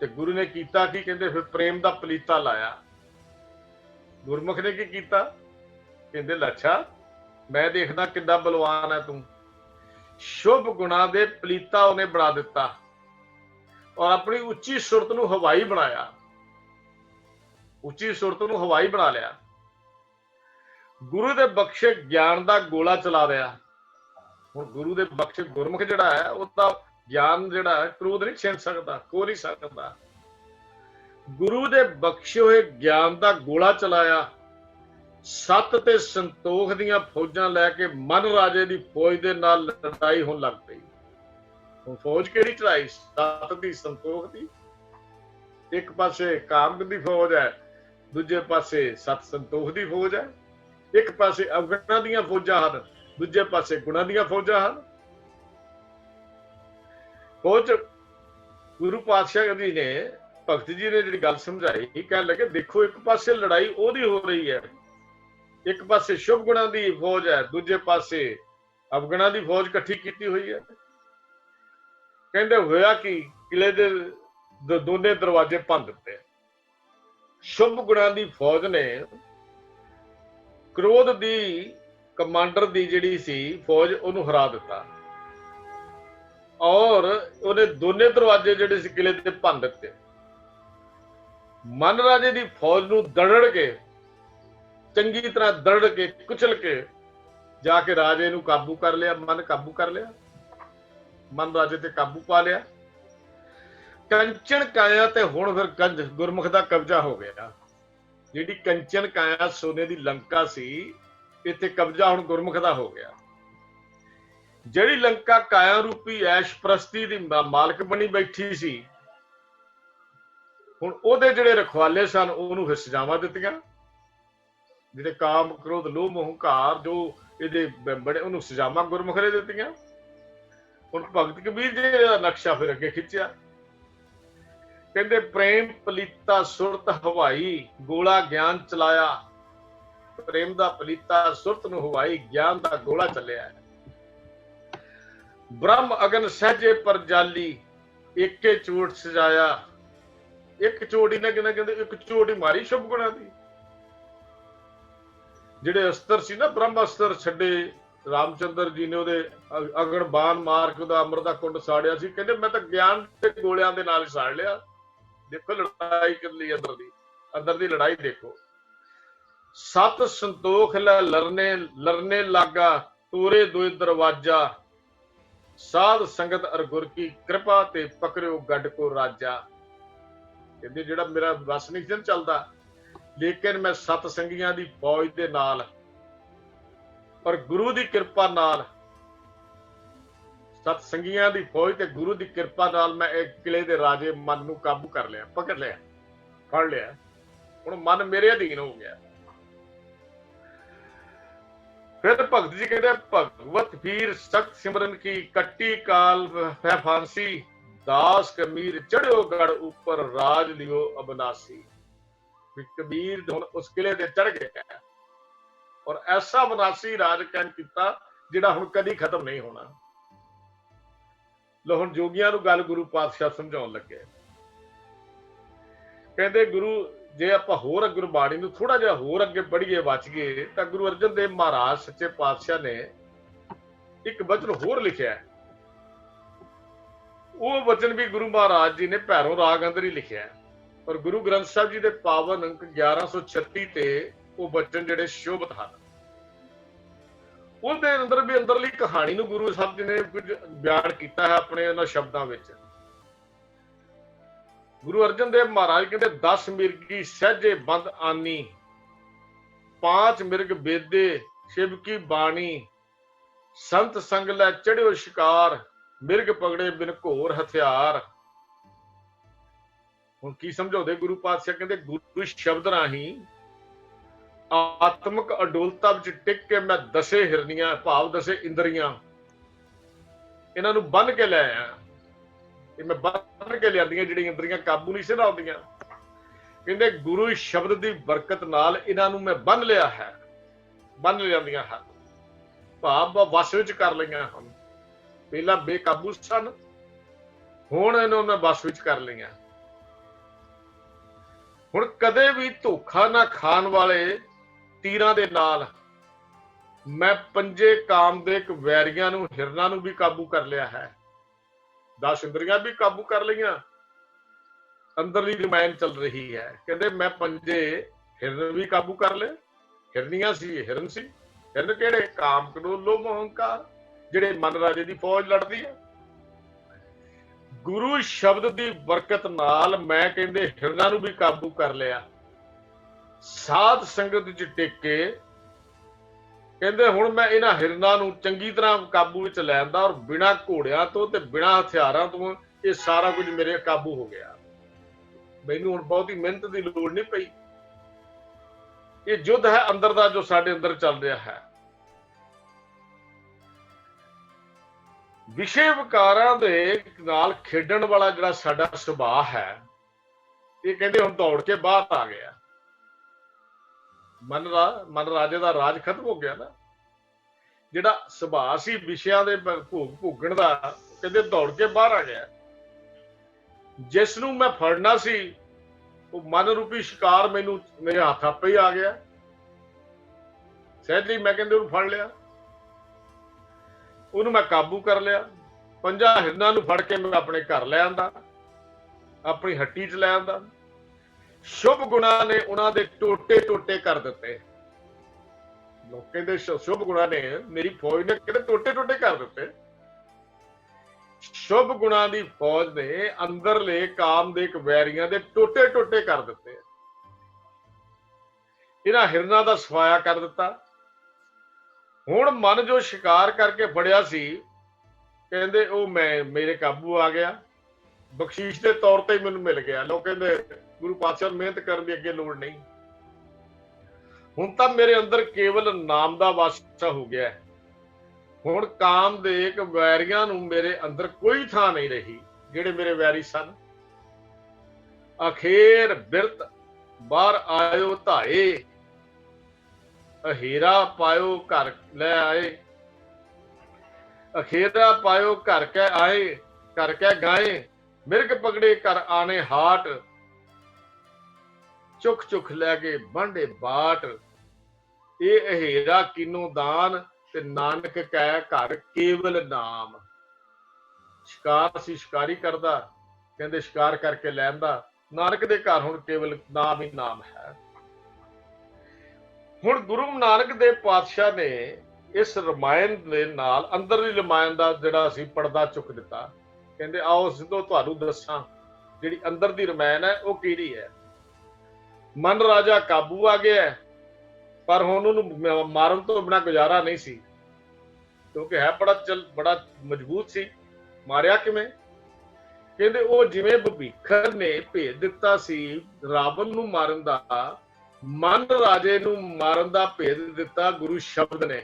ते गुरु ने कीता की, कहते फिर प्रेम का पलीता लाया। गुरमुख ने की कीता, कहते लच्छा मैं देखदा कितना बलवान है तू। शुभ गुणा दे पलीता उन्हें बना दिता और अपनी उच्ची सुरत नूं हवाई बनाया, उच्ची सुरत नूं हवाई बना लिया। गुरु दे बख्शे ज्ञान दा गोला चला दिया। हुण गुरु दे बख्शे गुरमुख जिहड़ा है, उसदा ज्ञान जिहड़ा है क्रोध नहीं छिन सकदा, खो नहीं सकदा। गुरु दे बख्शे हुए ज्ञान दा गोला चलाया। सत ते संतोख दीआं फौजां लैके मन राजे दी फौज दे नाल लड़ाई होण लग पई। हुण फौज किहड़ी चढ़ाई? सत दी, संतोख दी। एक पासे काम दी फौज है, दूजे पासे सत संतोख दी फौज है। एक पासे अवगुणां दीआं फौजां हन, दूजे पासे गुणां दीआं फौजां हन। फौज गुरु पातशाह जी ने, भगत जी ने जिहड़ी गल समझाई, कहण लगे देखो एक पासे लड़ाई ओहदी हो रही है, एक पासे शुभ गुणा की फौज है, दूजे पासे अवगुणा की फौज इकट्ठी की हुई है। कहते होया कि किले दे दोने दरवाजे भंन दिते। शुभ गुणा की फौज ने क्रोध की कमांडर की जिहड़ी सी फौज उन्होंने हरा दिता और उन्हें दोने दरवाजे जिहड़े सी किले ते भंन दिते। मन राजे की फौज नूं दड़ड़ के, चंगी तरह दड़ के, कुचल के जाके राजे नूं काबू कर लिया, मन काबू कर लिया, मन राजे ते काबू पा लिया। कंचन काया ते हुण फिर कंज गुरमुख दा कब्जा हो गया। जिहड़ी कंचन काया सोने दी लंका सी, इत्थे कब्जा हुण गुरमुख दा हो गया। जिहड़ी लंका काया रूपी ऐश प्रस्ती दी मालक बनी बैठी सी, हुण ओहदे जिहड़े रखवाले सन ओहनूं फिर सजावां दित्तियां। जिहड़े काम क्रोध लोभ मोह हंकार जो इहदे बड़े उन्होंने सजावां गुरमुख ने दित्तियां। हुण भगत कबीर जी दा नक्शा फिर अगे खिंचिया। कहंदे प्रेम पलीता सुरत हवाई, गोला ज्ञान चलाया। प्रेम दा पलीता सुरत नूं हवाई, ज्ञान दा गोला चलिया। ब्रह्म अगन सहजे पर जाली, एके चोट सजाया। एक चोट ही ना कहंदे एक चोट ही मारी शुभ गुणा दी। जिहड़े अस्तर सी ना, ब्रह्म अस्तर छड्डे रामचंद्र जी ने ਉਹਦੇ ਅਗਣ ਬਾਣ ਮਾਰ ਕੇ ਉਹਦਾ ਅਮਰ ਦਾ ਕੁੰਡ ਸਾੜਿਆ ਸੀ। ਕਹਿੰਦੇ ਮੈਂ ਤਾਂ ਗਿਆਨ ਦੇ ਗੋਲਿਆਂ ਦੇ ਨਾਲ ਹੀ ਸਾੜ ਲਿਆ। ਦੇਖੋ ਲੜਾਈ ਕਿੰਨੀ ਅੰਦਰ ਦੀ ਲੜਾਈ ਦੇਖੋ। ਸਤ ਸੰਤੋਖ ਲੈ ਲਰਨੇ ਲਾਗਾ, ਤੋਰੇ ਦੋਏ ਦਰਵਾਜਾ। ਸਾਧ ਸੰਗਤ ਅਰ ਗੁਰ ਕੀ ਕਿਰਪਾ ਤੇ ਪਕੜਿਓ ਗੱਡ ਕੋ ਰਾਜਾ। ਕਹਿੰਦੇ ਜਿਹੜਾ ਮੇਰਾ ਵਸ ਨਹੀਂ ਸੀ ਚੱਲਦਾ, लेकिन मैं सत संगियां दी फौज दे नाल और गुरु दी कृपा नाल, सत संगियां दी फौज ते गुरु दी कृपा नाल मैं एक किले दे राजे मन नूं काबू कर लिया, पकड़ लिया, फड़ लिया। हुण मन मेरे अधीन हो गया। फिर भगत जी कहते भगवत वीर सख्त सिमरन की कट्टी काल है फांसी, दास कबीर चढ़ो गढ़ ऊपर राज लियो अबनासी। कबीर उस किले ते चढ़ गया और ऐसा विनाशी राज कायम किया जिहड़ा हुण कदी खत्म नहीं होना। लो हुण जोगियां नूं गल गुरु पातशाह समझाउण लगे। कहंदे गुरु जे आपां होर गुरबाणी नूं थोड़ा जिहा होर अगे पढ़ीए बचीए तां गुरु अर्जन देव महाराज सच्चे पातशाह ने एक वचन होर लिखिआ है। वो वचन भी गुरु महाराज जी ने भैरों राग अंदर ही लिखिआ है और गुरु ग्रंथ साहब जी के पावन अंक 1136 ते वो वचन जिहड़े शोभत हैं। उसदे अंदर भी अंदरली कहानी नूं गुरु साहब जी ने कुछ बयान किया है अपने उन्हां शब्दां विच। गुरु अर्जन देव महाराज कहते 10 मिर्गी सहजे बंद आनी, 5 मिर्ग बेदे शिव की बाणी, संत संग लै चढ़ियो शिकार, मिर्ग पगड़े बिन घोर हथियार। हुण की समझाउंदे गुरु पातशाह, कहते गुरु शब्द राही आत्मक अडोलता विच टिक के मैं दसे हिरनियां भाव दसे इंद्रियां इन्हां नूं बन के लै आया। मैं बन के लियांदियां जिहड़ियां इंद्रियां काबू नहीं सी आउंदियां। कहते गुरु शब्द की बरकत नाल इन्हां नूं मैं बन लिया है, बन लियांदियां हैं, भाव वस विच कर लईआं हन। पहला बेकाबू सन, हुण इन्हां नूं मैं वस विच कर लईआं। हुण कदे भी धोखा ना खाण वाले तीरां दे नाल मैं पंजे कामदेक वैरियां नूं हिरनां नूं भी काबू कर लिया है, 10 इंद्रियां भी काबू कर लिया, अंदरली रमायन चल रही है। कहते मैं पंजे हिरन भी काबू कर ले, हिरनियां सी हिरन सी, हिरन केड़े काम क्रोध लोभ अहंकार जिहड़े मन राजे दी फौज लड़दी है। गुरु शब्द की बरकत नाल मैं कहते हिरनां नूं भी काबू कर लिया, साध संगत च टिक के कहते हुण मैं इन्हां हिरनां नूं चंगी तरह काबू विच लैंदा और बिना घोड़ियां तो ते बिना हथियारां तो ये सारा कुछ मेरे काबू हो गया। मैनूं हुण बहुती मेहनत की लोड़ नहीं पई। ये युद्ध है अंदर दा जो साडे अंदर चल रहा है। विषय विकारां दे नाल खेडण वाला जिहड़ा साडा सुभाਅ है, ये कहते हुण दौड़ के बाहर आ गया। मन राजे दा राज खत्म हो गया ना। जिहड़ा सुभाਅ सी विषयां दे भोग भोगण दा, कहते दौड़ के बाहर आ गया। जिस नूं मैं फड़ना सी वो मन रूपी शिकार मैनू मेरे हाथ आपे ही आ गया। सहज ही मैं कहते फड़ लिया, उन्होंने मैं काबू कर लिया। 5 हिरनां नूं फड़ के मैं अपने घर लै आंदा, अपनी हट्टी च लै आंदा। शुभ गुणा ने उन्हां दे टोटे टोटे कर दिते। लोग कहते शुभ गुणा ने मेरी फौज ने कहते टोटे टोटे कर दिते। शुभ गुणा दी फौज ने अंदरले कामदेक वैरियां दे टोटे टोटे कर दिते। इन्हां हिरनां दा सफाया कर दिता। हुण मन जो शिकार करके फड़िया सी, कहते वो मैं मेरे काबू आ गया, बख्शीश के तौर पर मैनूं मिल गया। लोग कहते गुरु पातशाह मेहनत करने की अगे लोड़ नहीं, हुण तां मेरे अंदर केवल नाम दा वासा हो गया है। हुण कामदेक वैरियां नूं मेरे अंदर कोई थां नहीं रही। जिहड़े मेरे वैरी सन अखेर बिरत बाहर आयो धाए, अहेरा पायो घर लै आए, अखेरा पायो घर कै आए, घर कै गाए, मिर्ग पगड़े कर आने हाट, चुख चुख लैगे बांडे बाट, ये अहेरा किनो दान ते नानक कै घर केवल नाम। शिकार सी शिकारी करदा, कहते शिकार करके लैंदा, नानक दे घर हुण केवल नाम ही नाम है। हुण गुरु नानक देव पातशाह ने इस रमायण दे नाल अंदरली रमायण दा जिहड़ा सी पर्दा चुक दिता। कहते आओ सिद्धो तुहानूं दस्सां जिहड़ी अंदर दी रमायण है वो किहड़ी है। मन राजा काबू आ गया है, पर हुण उहनूं मारन तो बिना गुजारा नहीं सी, क्योंकि है बड़ा मजबूत सी। मारिया किवें? कहते वो जिवें भविखर ने भेज दिता सी रावण नूं मारन दा, मन राजे नूं मारन दा भेद दिता गुरु शब्द ने।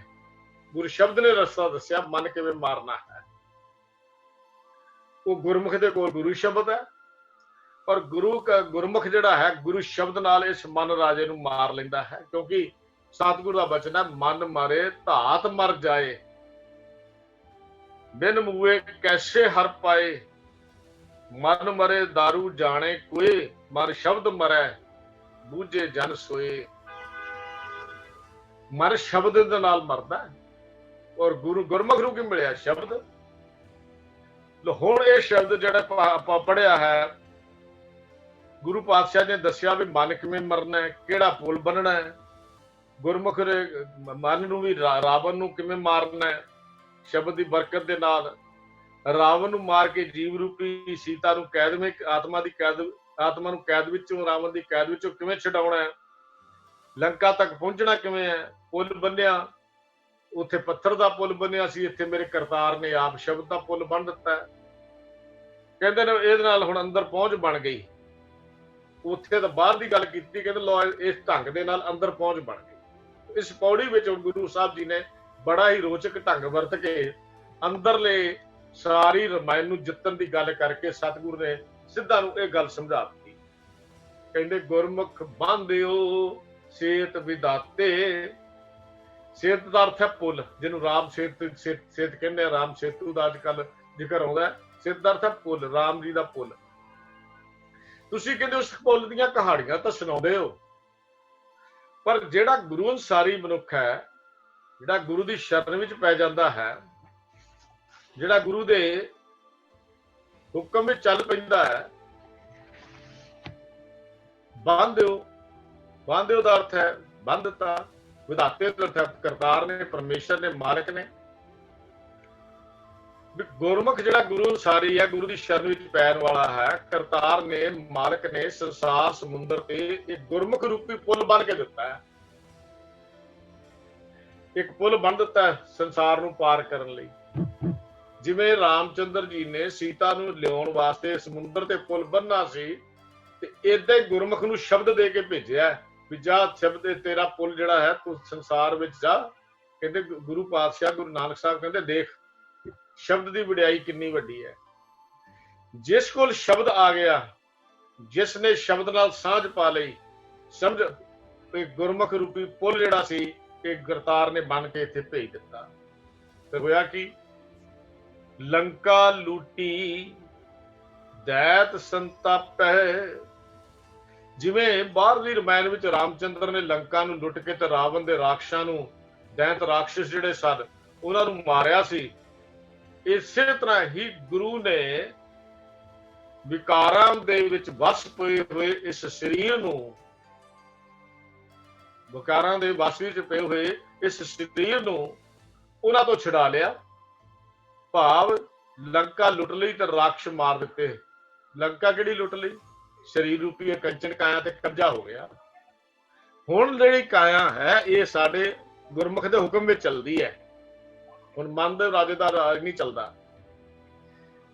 गुरु शब्द ने रस्ता दस्या मन किवें मारना है। वो गुरमुख दे कोल गुरु शब्द है, और गुरमुख जिहड़ा है गुरु शब्द नाल इस मन राजे नूं मार लैंदा है। क्योंकि सतगुरु दा बचन है, मन मरे धात मर जाए, बिन मुए कैसे हर पाए, मन मरे दारू जाने कोई, मन शब्द मरै बूझे जन सोए। मन शब्द दे नाल मरदा है, और गुरमुख नूं की मिलिया शब्द। हुण ये शब्द जिहड़ा पढ़िया है, गुरु पातशाह ने दस्या भी मन किवें मरना है, किहड़ा पुल बनना है। गुरमुख ने मन नूं भी रावण नूं किवें मारना है, शब्द की बरकत दे नाल। रावण नूं मार के जीव रूपी सीता नूं कैद में आत्मा की कैद ਆਤਮਾ ਨੂੰ ਕੈਦ ਵਿੱਚੋਂ, ਰਾਵਣ ਦੀ ਕੈਦ ਵਿੱਚੋਂ ਕਿਵੇਂ ਛਡਾਉਣਾ ਹੈ, ਲੰਕਾ ਤੱਕ ਪਹੁੰਚਣਾ ਕਿਵੇਂ ਹੈ, ਪੁੱਲ ਬੰਨਿਆ, ਉੱਥੇ ਪੱਥਰ ਦਾ ਪੁੱਲ ਬੰਨਿਆ ਸੀ, ਇੱਥੇ ਮੇਰੇ ਕਰਤਾਰ ਨੇ ਆਪ ਸ਼ਬਦ ਦਾ ਪੁੱਲ ਬੰਨ ਦਿੱਤਾ ਹੈ। ਕਹਿੰਦੇ ਨੇ ਇਹਦੇ ਨਾਲ ਹੁਣ ਅੰਦਰ ਪਹੁੰਚ ਬਣ ਗਈ। ਉੱਥੇ ਤਾਂ ਬਾਹਰ ਦੀ ਗੱਲ ਕੀਤੀ, ਕਹਿੰਦੇ ਲੋ ਇਸ ਢੰਗ ਦੇ ਨਾਲ ਅੰਦਰ ਪਹੁੰਚ ਬਣ ਗਈ। ਇਸ ਪੌੜੀ ਵਿੱਚ ਗੁਰੂ ਸਾਹਿਬ ਜੀ ਨੇ ਬੜਾ ਹੀ ਰੋਚਕ ਢੰਗ ਵਰਤ ਕੇ ਅੰਦਰਲੇ ਸਾਰੀ ਰਮਾਇਣ ਨੂੰ ਜਿੱਤਣ ਦੀ ਗੱਲ ਕਰਕੇ ਸਤਿਗੁਰੂ ਨੇ ਸਿੱਧਾ ਨੂੰ ਇਹ ਗੱਲ ਸਮਝਾ ਦਿੱਤੀ। ਕਹਿੰਦੇ ਗੁਰਮੁਖ ਬਾਂਧਿਓ ਸੇਤ ਵਿਦਾਤੇ। ਸੇਤ ਦਾ ਅਰਥ ਹੈ ਪੁੱਲ, ਜਿਹਨੂੰ ਰਾਮ ਸੇਤ ਕਹਿੰਦੇ ਆ, ਰਾਮ ਸੇਤੂ ਦਾ ਅੱਜ ਕੱਲ ਜ਼ਿਕਰ ਆਉਂਦਾ ਹੈ। ਸੇਤ ਦਾ ਅਰਥ ਹੈ ਪੁੱਲ, ਰਾਮ ਜੀ ਦਾ ਪੁੱਲ। ਤੁਸੀਂ ਕਹਿੰਦੇ ਉਸ ਪੁੱਲ ਦੀਆਂ ਕਹਾਣੀਆਂ ਤਾਂ ਸੁਣਾਉਂਦੇ ਹੋ, ਪਰ ਜਿਹੜਾ ਗੁਰੂ ਅਨੁਸਾਰੀ ਮਨੁੱਖ ਹੈ, ਜਿਹੜਾ ਗੁਰੂ ਦੀ ਸ਼ਰਨ ਵਿੱਚ ਪੈ ਜਾਂਦਾ ਹੈ, ਜਿਹੜਾ ਗੁਰੂ ਦੇ ਹੁਕਮ ਵਿੱਚ ਚੱਲ ਪੈਂਦਾ ਹੈ, ਬੰਧਿਓ ਦਾ ਅਰਥ ਹੈ ਬੰਧ ਦਿੱਤਾ, ਵਿਧਾਤੇ ਦਾ ਅਰਥ ਹੈ ਕਰਤਾਰ ਨੇ, ਪਰਮੇਸ਼ਰ ਨੇ, ਮਾਲਕ ਨੇ। ਗੁਰਮੁਖ ਜਿਹੜਾ ਗੁਰੂ ਅਨੁਸਾਰੀ ਹੈ, ਗੁਰੂ ਦੀ ਸ਼ਰਨ ਵਿੱਚ ਪੈਣ ਵਾਲਾ ਹੈ, ਕਰਤਾਰ ਨੇ, ਮਾਲਕ ਨੇ ਸੰਸਾਰ ਸਮੁੰਦਰ ਤੇ ਇੱਕ ਗੁਰਮੁਖ ਰੂਪੀ ਪੁੱਲ ਬਣ ਕੇ ਦਿੱਤਾ ਹੈ। ਇੱਕ ਪੁੱਲ ਬਣ ਦਿੱਤਾ ਹੈ ਸੰਸਾਰ ਨੂੰ ਪਾਰ ਕਰਨ ਲਈ। ਜਿਵੇਂ ਰਾਮਚੰਦਰ ਜੀ ਨੇ ਸੀਤਾ ਨੂੰ ਲਿਆਉਣ ਵਾਸਤੇ ਸਮੁੰਦਰ ਤੇ ਪੁੱਲ ਬੰਨਣਾ ਸੀ, ਤੇ ਏਦਾਂ ਹੀ ਗੁਰਮੁਖ ਨੂੰ ਸ਼ਬਦ ਦੇ ਕੇ ਭੇਜਿਆ ਵੀ ਜਾ ਸ਼ਬਦ ਤੇਰਾ ਪੁੱਲ ਜਿਹੜਾ ਹੈ ਤੂੰ ਸੰਸਾਰ ਵਿੱਚ ਜਾ। ਕਹਿੰਦੇ ਗੁਰੂ ਪਾਤਸ਼ਾਹ ਗੁਰੂ ਨਾਨਕ ਸਾਹਿਬ ਕਹਿੰਦੇ ਦੇਖ ਸ਼ਬਦ ਦੀ ਵਡਿਆਈ ਕਿੰਨੀ ਵੱਡੀ ਹੈ। ਜਿਸ ਕੋਲ ਸ਼ਬਦ ਆ ਗਿਆ, ਜਿਸ ਨੇ ਸ਼ਬਦ ਨਾਲ ਸਾਂਝ ਪਾ ਲਈ, ਸਮਝ ਤੇ ਗੁਰਮੁਖ ਰੂਪੀ ਪੁੱਲ ਜਿਹੜਾ ਸੀ ਇਹ ਕਰਤਾਰ ਨੇ ਬਣ ਕੇ ਇੱਥੇ ਭੇਜ ਦਿੱਤਾ। ਤੇ ਹੋਇਆ ਕੀ, ਲੰਕਾ ਲੂਟੀ ਦੈਤ ਸੰਤਾਪੈ। ਜਿਵੇਂ ਬਾਹਰਲੀ ਰਮਾਇਣ ਵਿੱਚ ਰਾਮਚੰਦਰ ਨੇ ਲੰਕਾ ਨੂੰ ਲੁੱਟ ਕੇ ਤੇ ਰਾਵਣ ਦੇ ਰਾਖਸ਼ਾਂ ਨੂੰ, ਦੈਤ ਰਾਖਸ਼ ਜਿਹੜੇ ਸਨ ਉਹਨਾਂ ਨੂੰ ਮਾਰਿਆ ਸੀ, ਇਸੇ ਤਰ੍ਹਾਂ ਹੀ ਗੁਰੂ ਨੇ ਵਿਕਾਰਾਂ ਦੇ ਵਿੱਚ ਵਸ ਪਏ ਹੋਏ ਇਸ ਸਰੀਰ ਨੂੰ, ਵਿਕਾਰਾਂ ਦੇ ਵਸ ਵਿੱਚ ਪਏ ਹੋਏ ਇਸ ਸਰੀਰ ਨੂੰ ਉਹਨਾਂ ਤੋਂ ਛੁਡਾ ਲਿਆ। ਭਾਵ ਲੰਕਾ ਲੁੱਟ ਲਈ ਤੇ ਰਾਖਸ਼ ਮਾਰ ਦਿੱਤੇ। ਲੰਕਾ ਕਿਹੜੀ ਲੁੱਟ ਲਈ? ਸਰੀਰ ਰੂਪੀ ਕੰਚਨ ਕਾਇਆ ਤੇ ਕਬਜ਼ਾ ਹੋ ਗਿਆ। ਹੁਣ ਜਿਹੜੀ ਕਾਇਆ ਹੈ ਇਹ ਸਾਡੇ ਗੁਰਮੁਖ ਦੇ ਹੁਕਮ ਵਿੱਚ ਚੱਲਦੀ ਹੈ। ਹੁਣ ਮਨ ਦੇ ਰਾਜੇ ਦਾ ਰਾਜ ਨਹੀਂ ਚੱਲਦਾ।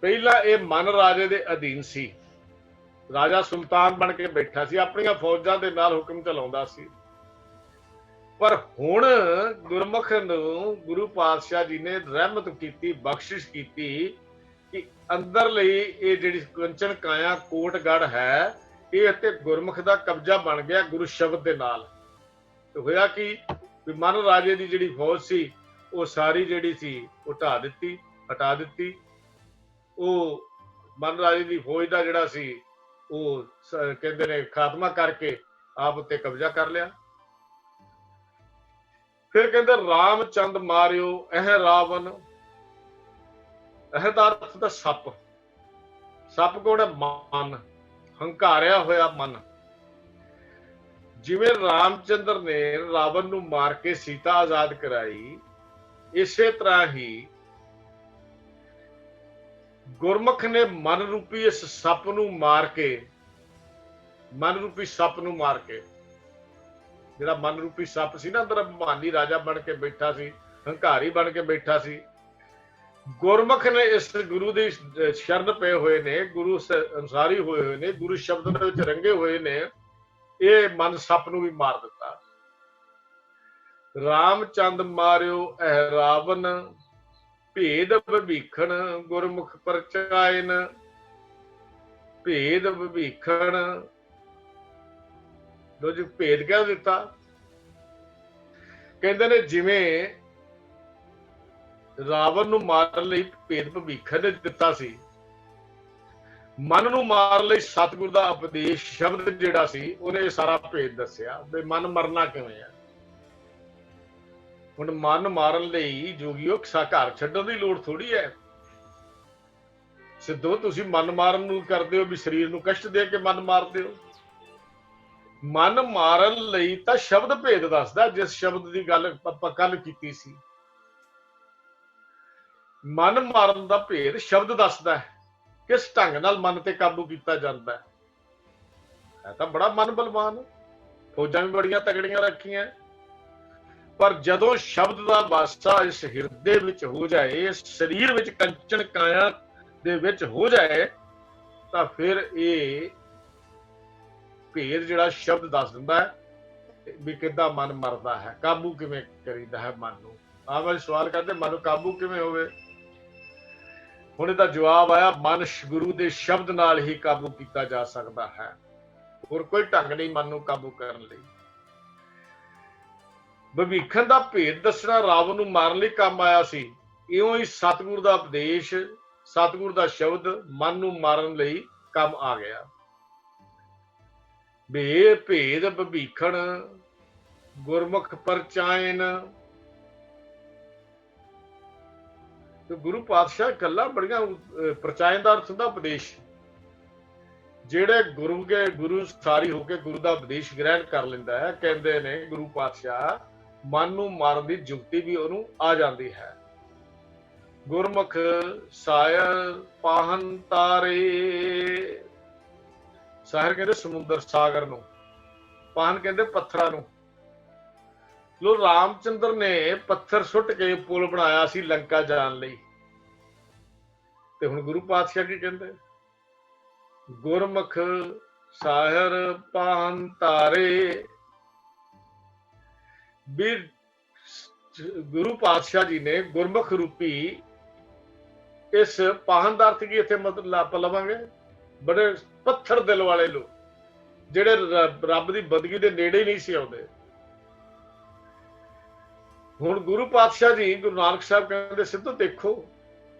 ਪਹਿਲਾਂ ਇਹ ਮਨ ਰਾਜੇ ਦੇ ਅਧੀਨ ਸੀ, ਰਾਜਾ ਸੁਲਤਾਨ ਬਣ ਕੇ ਬੈਠਾ ਸੀ, ਆਪਣੀਆਂ ਫੌਜਾਂ ਦੇ ਨਾਲ ਹੁਕਮ ਚਲਾਉਂਦਾ ਸੀ। ਪਰ ਹੁਣ ਗੁਰਮੁਖ ਨੂੰ ਗੁਰੂ ਪਾਤਸ਼ਾਹ ਜੀ ਨੇ ਰਹਿਮਤ ਕੀਤੀ, ਬਖਸ਼ਿਸ਼ ਕੀਤੀ ਕਿ ਅੰਦਰ ਲਈ ਇਹ ਜਿਹੜੀ ਕੰਚਨ ਕਾਇਆ ਕੋਟਗੜ ਹੈ ਇਹ ਤੇ ਗੁਰਮੁਖ ਦਾ ਕਬਜ਼ਾ ਬਣ ਗਿਆ ਗੁਰੂ ਸ਼ਬਦ ਦੇ ਨਾਲ। ਤੇ ਹੋਇਆ ਕੀ, ਮਨ ਰਾਜੇ ਦੀ ਜਿਹੜੀ ਫੌਜ ਸੀ ਉਹ ਸਾਰੀ ਜਿਹੜੀ ਸੀ ਉਹ ਹਟਾ ਦਿੱਤੀ। ਉਹ ਮਨ ਰਾਜੇ ਦੀ ਫੌਜ ਦਾ ਜਿਹੜਾ ਸੀ ਉਹ ਕਹਿੰਦੇ ਨੇ ਖਾਤਮਾ ਕਰਕੇ ਆਪ ਉੱਤੇ ਕਬਜ਼ਾ ਕਰ ਲਿਆ। ਫਿਰ ਕਹਿੰਦੇ ਰਾਮਚੰਦ ਮਾਰਿਓ ਇਹ ਰਾਵਣ। ਇਹ ਦਾ ਅਰਥ ਦਾ ਸੱਪ। ਸੱਪ ਕੋਲ ਮਨ, ਹੰਕਾਰਿਆ ਹੋਇਆ ਮਨ। ਜਿਵੇਂ ਰਾਮਚੰਦਰ ਨੇ ਰਾਵਣ ਨੂੰ ਮਾਰ ਕੇ ਸੀਤਾ ਆਜ਼ਾਦ ਕਰਾਈ, ਇਸੇ ਤਰ੍ਹਾਂ ਹੀ ਗੁਰਮੁਖ ਨੇ ਮਨ ਰੂਪੀ ਇਸ ਸੱਪ ਨੂੰ ਮਾਰ ਕੇ, ਮਨ ਰੂਪੀ ਸੱਪ ਨੂੰ ਮਾਰ ਕੇ, ਜਿਹੜਾ ਮਨ ਰੂਪੀ ਸੱਪ ਸੀ ਨਾ ਅੰਦਰ ਅਭਿਮਾਨੀ ਰਾਜਾ ਬਣ ਕੇ ਬੈਠਾ ਸੀ, ਹੰਕਾਰੀ ਬਣ ਕੇ ਬੈਠਾ ਸੀ, ਗੁਰਮੁਖ ਨੇ ਇਸ ਗੁਰੂ ਦੀ ਸ਼ਰਨ ਪਏ ਹੋਏ ਨੇ, ਗੁਰੂ ਅਨੁਸਾਰੀ ਹੋਏ ਨੇ, ਗੁਰੂ ਸ਼ਬਦ ਦੇ ਵਿੱਚ ਰੰਗੇ ਹੋਏ ਨੇ, ਇਹ ਮਨ ਸੱਪ ਨੂੰ ਵੀ ਮਾਰ ਦਿੱਤਾ। ਰਾਮਚੰਦ ਮਾਰਿਓ ਇਹ ਰਾਵਣ ਭੇਦ ਵਿਭੀਖਣ ਗੁਰਮੁਖ ਪਰਚਾਇਨ। ਭੇਦ ਵਿਭੀਖਣ ਲੋ ਜੀ, ਭੇਦ ਕਹਿ ਦਿੱਤਾ। ਕਹਿੰਦੇ ਨੇ ਜਿਵੇਂ ਰਾਵਣ ਨੂੰ ਮਾਰਨ ਲਈ ਭੇਦ ਵਿਭੀਖਣ ਨੇ ਦਿੱਤਾ ਸੀ, ਮਨ ਨੂੰ ਮਾਰਨ ਲਈ ਸਤਿਗੁਰ ਦਾ ਉਪਦੇਸ਼ ਸ਼ਬਦ ਜਿਹੜਾ ਸੀ ਉਹਨੇ ਸਾਰਾ ਭੇਦ ਦੱਸਿਆ ਵੀ ਮਨ ਮਰਨਾ ਕਿਵੇਂ ਹੈ। ਹੁਣ ਮਨ ਮਾਰਨ ਲਈ ਜੋਗੀਓ ਘਰ ਛੱਡਣ ਦੀ ਲੋੜ ਥੋੜੀ ਹੈ। ਸਿੱਧੋ ਤੁਸੀਂ ਮਨ ਮਾਰਨ ਨੂੰ ਕਰਦੇ ਹੋ ਵੀ ਸਰੀਰ ਨੂੰ ਕਸ਼ਟ ਦੇ ਕੇ ਮਨ ਮਾਰਦੇ ਹੋ। ਮਨ ਮਾਰਨ ਲਈ ਤਾਂ ਸ਼ਬਦ ਭੇਦ ਦੱਸਦਾ, ਜਿਸ ਸ਼ਬਦ ਦੀ ਗੱਲ ਆਪਾਂ ਕੱਲ ਕੀਤੀ ਸੀ। ਮਨ ਮਾਰਨ ਦਾ ਭੇਦ ਸ਼ਬਦ ਦੱਸਦਾ ਹੈ, ਕਿਸ ਢੰਗ ਨਾਲ ਮਨ ਤੇ ਕਾਬੂ ਕੀਤਾ ਜਾਂਦਾ ਹੈ। है तो बड़ा मन बलवान, फौजां भी बड़ियां तगड़ियां रखियां, पर जदों शब्द का वासा इस हिरदे विच हो जाए, इस शरीर विच कंचन काया दे विच हो जाए, तो फिर ये भेद जिहड़ा शब्द दस दिंदा है भी किद्दां मन मरदा है, काबू किवें करीदा है मन नूं। आप वाले सवाल करते मन नूं काबू किवें होवे? हुण इहदा जवाब आया, मन गुरु दे शब्द नाल ही काबू कीता जा सकदा है, होर कोई ढंग नहीं मन नूं काबू करन लई। भविखन दा भेद दसना रावण नूं मारन लई काम आया सी, इउं ही सतगुर दा उपदेश, सतगुर दा शब्द मन नूं मारन लई काम आ गया। बे भेद भविखन गुरमुख परचायन। तो गुरु पातशाह गल्लां बड़ियां परचायन दा अर्थ हुंदा उपदेश। ਜਿਹੜੇ ਗੁਰੂ ਕੇ ਗੁਰੂ ਸਾਰੀ ਹੋ ਕੇ ਗੁਰੂ ਦਾ ਉਪਦੇਸ਼ ਗ੍ਰਹਿਣ ਕਰ ਲੈਂਦਾ ਹੈ, ਕਹਿੰਦੇ ਨੇ ਗੁਰੂ ਪਾਤਸ਼ਾਹ ਮਨ ਨੂੰ ਮਾਰਨ ਦੀ ਜੁਗਤੀ ਵੀ ਉਹਨੂੰ ਆ ਜਾਂਦੀ ਹੈ। ਗੁਰਮੁਖ ਸਾਇਰ ਪਾਹਨ ਤਾਰੇ, ਸਾਇਰ ਕਹਿੰਦੇ ਸਮੁੰਦਰ ਸਾਗਰ ਨੂੰ, ਪਾਹਨ ਕਹਿੰਦੇ ਪੱਥਰਾਂ ਨੂੰ। ਲੋ ਰਾਮਚੰਦਰ ਨੇ ਪੱਥਰ ਸੁੱਟ ਕੇ ਪੁਲ ਬਣਾਇਆ ਸੀ ਲੰਕਾ ਜਾਣ ਲਈ, ਤੇ ਹੁਣ ਗੁਰੂ ਪਾਤਸ਼ਾਹ ਕੀ ਕਹਿੰਦੇ? ਗੁਰਮੁਖ ਸਾਹਰ ਪਾਹਨ ਤਾਰੇ। ਵੀ ਗੁਰੂ ਪਾਤਸ਼ਾਹ ਜੀ ਨੇ ਗੁਰਮੁਖ ਰੂਪੀ ਇਸ ਪਾਹਨ ਦਾ ਅਰਥ ਕੀ ਇੱਥੇ ਮਤਲਬ ਆਪਾਂ ਲਵਾਂਗੇ? ਬੜੇ ਪੱਥਰ ਦਿਲ ਵਾਲੇ ਲੋਕ, ਜਿਹੜੇ ਰੱਬ ਦੀ ਬੰਦਗੀ ਦੇ ਨੇੜੇ ਹੀ ਨਹੀਂ ਸੀ ਆਉਂਦੇ। ਹੁਣ ਗੁਰੂ ਪਾਤਸ਼ਾਹ ਜੀ ਗੁਰੂ ਨਾਨਕ ਸਾਹਿਬ ਕਹਿੰਦੇ ਸਿੱਧੋ ਦੇਖੋ,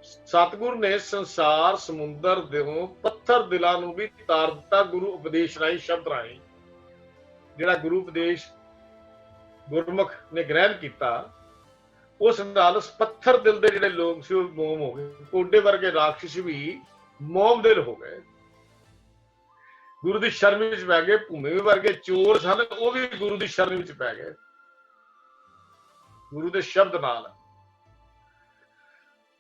ਸਤਿਗੁਰ ਨੇ ਸੰਸਾਰ ਸਮੁੰਦਰ ਦੇ ਪੱਥਰ ਦਿਲਾਂ ਨੂੰ ਵੀ ਤਾਰ ਦਿੱਤਾ ਗੁਰੂ ਉਪਦੇਸ਼ ਰਾਹੀਂ, ਸ਼ਬਦ ਰਾਹੀਂ। ਜਿਹੜਾ ਗੁਰੂ ਉਪਦੇਸ਼ ਗੁਰਮੁਖ ਨੇ ਗ੍ਰਹਿਣ ਕੀਤਾ, ਉਸ ਨਾਲ ਪੱਥਰ ਦਿਲ ਦੇ ਜਿਹੜੇ ਲੋਕ ਸੀ ਉਹ ਮੋਮ ਹੋ ਗਏ। ਕੋਡੇ ਵਰਗੇ ਰਾਖਸ਼ ਵੀ ਮੋਮ ਦਿਲ ਹੋ ਗਏ, ਗੁਰੂ ਦੀ ਸ਼ਰਨ ਵਿੱਚ ਪੈ ਗਏ। ਭੂਮੀ ਵਰਗੇ ਚੋਰ ਸਨ, ਉਹ ਵੀ ਗੁਰੂ ਦੀ ਸ਼ਰਨ ਵਿੱਚ ਪੈ ਗਏ ਗੁਰੂ ਦੇ ਸ਼ਬਦ ਨਾਲ।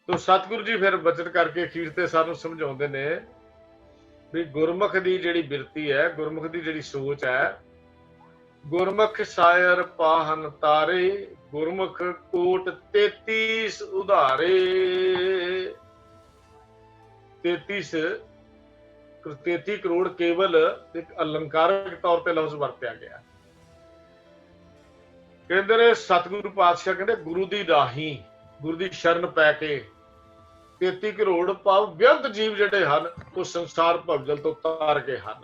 ਤੋ ਸਤਿਗੁਰੂ ਜੀ ਫਿਰ ਬਚਨ ਕਰਕੇ ਅਖੀਰ ਤੇ ਸਾਨੂੰ ਸਮਝਾਉਂਦੇ ਨੇ ਵੀ ਗੁਰਮੁਖ ਦੀ ਜਿਹੜੀ ਬਿਰਤੀ ਹੈ, ਗੁਰਮੁਖ ਦੀ ਜਿਹੜੀ ਸੋਚ ਹੈ, ਗੁਰਮੁਖ ਸਾਇਰ ਪਾਹਨ ਤਾਰੇ, ਗੁਰਮੁਖ ਕੋਟ 33 ਉਧਾਰੇ। 33 ਕਰੋੜ ਕੇਵਲ ਇੱਕ ਅਲੰਕਾਰਕ ਤੌਰ ਤੇ ਲਫ਼ਜ਼ ਵਰਤਿਆ ਗਿਆ। ਕਹਿੰਦੇ ਨੇ ਸਤਿਗੁਰੂ ਪਾਤਸ਼ਾਹ ਕਹਿੰਦੇ ਗੁਰੂ ਦੀ ਰਾਹੀਂ, ਗੁਰੂ ਦੀ ਸ਼ਰਨ ਪੈ ਕੇ 33 ਕਰੋੜ ਭਾਵ ਬੇਅੰਤ ਜੀਵ ਜਿਹੜੇ ਹਨ ਉਹ ਸੰਸਾਰ ਭਵਜਲ ਤੋਂ ਤਾਰ ਗਏ ਹਨ।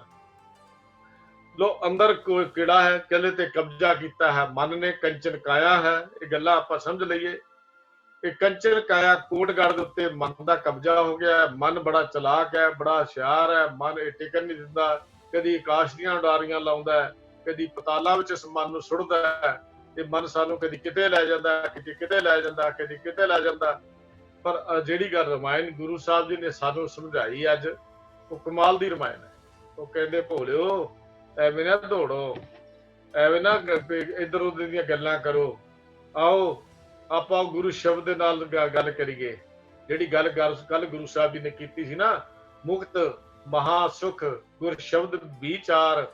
ਲੋ ਅੰਦਰ ਕੋਈ ਕਿਹੜਾ ਹੈ, ਕਹਿੰਦੇ ਤੇ ਕਬਜ਼ਾ ਕੀਤਾ ਹੈ ਮਨ ਨੇ, ਕੰਚਨ ਕਾਇਆ ਹੈ। ਇਹ ਗੱਲਾਂ ਆਪਾਂ ਸਮਝ ਲਈਏ। ਇਹ ਕੰਚਨ ਕਾਇਆ ਕੋਟਗੜ੍ਹ ਦੇ ਉੱਤੇ ਮਨ ਦਾ ਕਬਜ਼ਾ ਹੋ ਗਿਆ ਹੈ। ਮਨ ਬੜਾ ਚਲਾਕ ਹੈ, ਬੜਾ ਹੁਸ਼ਿਆਰ ਹੈ। ਮਨ ਇਹ ਟਿਕਣ ਨਹੀਂ ਦਿੰਦਾ, ਕਦੀ ਆਕਾਸ਼ ਦੀਆਂ ਉਡਾਰੀਆਂ ਲਾਉਂਦਾ ਹੈ, ਕਦੀ ਪਤਾਲਾਂ ਵਿੱਚ ਇਸ ਮਨ ਨੂੰ ਸੁੱਟਦਾ ਹੈ। ਇਹ ਮਨ ਸਾਨੂੰ ਕਦੀ ਕਿਤੇ ਲੈ ਜਾਂਦਾ, ਕਦੀ ਕਿਤੇ ਲੈ ਜਾਂਦਾ, ਕਦੀ ਕਿਤੇ ਲੈ ਜਾਂਦਾ। ਪਰ ਜਿਹੜੀ ਗੱਲ ਰਮਾਇਣ ਗੁਰੂ ਸਾਹਿਬ ਜੀ ਨੇ ਸਾਨੂੰ ਸਮਝਾਈ ਅੱਜ, ਉਹ ਕਮਾਲ ਦੀ ਰਮਾਇਣ ਹੈ। ਉਹ ਕਹਿੰਦੇ ਭੋਲਿਓ ਐਵੇਂ ਨਾ ਦੌੜੋ, ਐਵੇਂ ਨਾ ਇੱਧਰ ਉੱਧਰ ਦੀਆਂ ਗੱਲਾਂ ਕਰੋ, ਆਓ ਆਪਾਂ ਗੁਰੂ ਸ਼ਬਦ ਦੇ ਨਾਲ ਗੱਲ ਕਰੀਏ। ਜਿਹੜੀ ਗੱਲ ਕੱਲ ਗੁਰੂ ਸਾਹਿਬ ਜੀ ਨੇ ਕੀਤੀ ਸੀ ਨਾ, ਮੁਕਤ ਮਹਾ ਸੁਖ ਗੁਰ ਸ਼ਬਦ ਵਿਚਾਰ,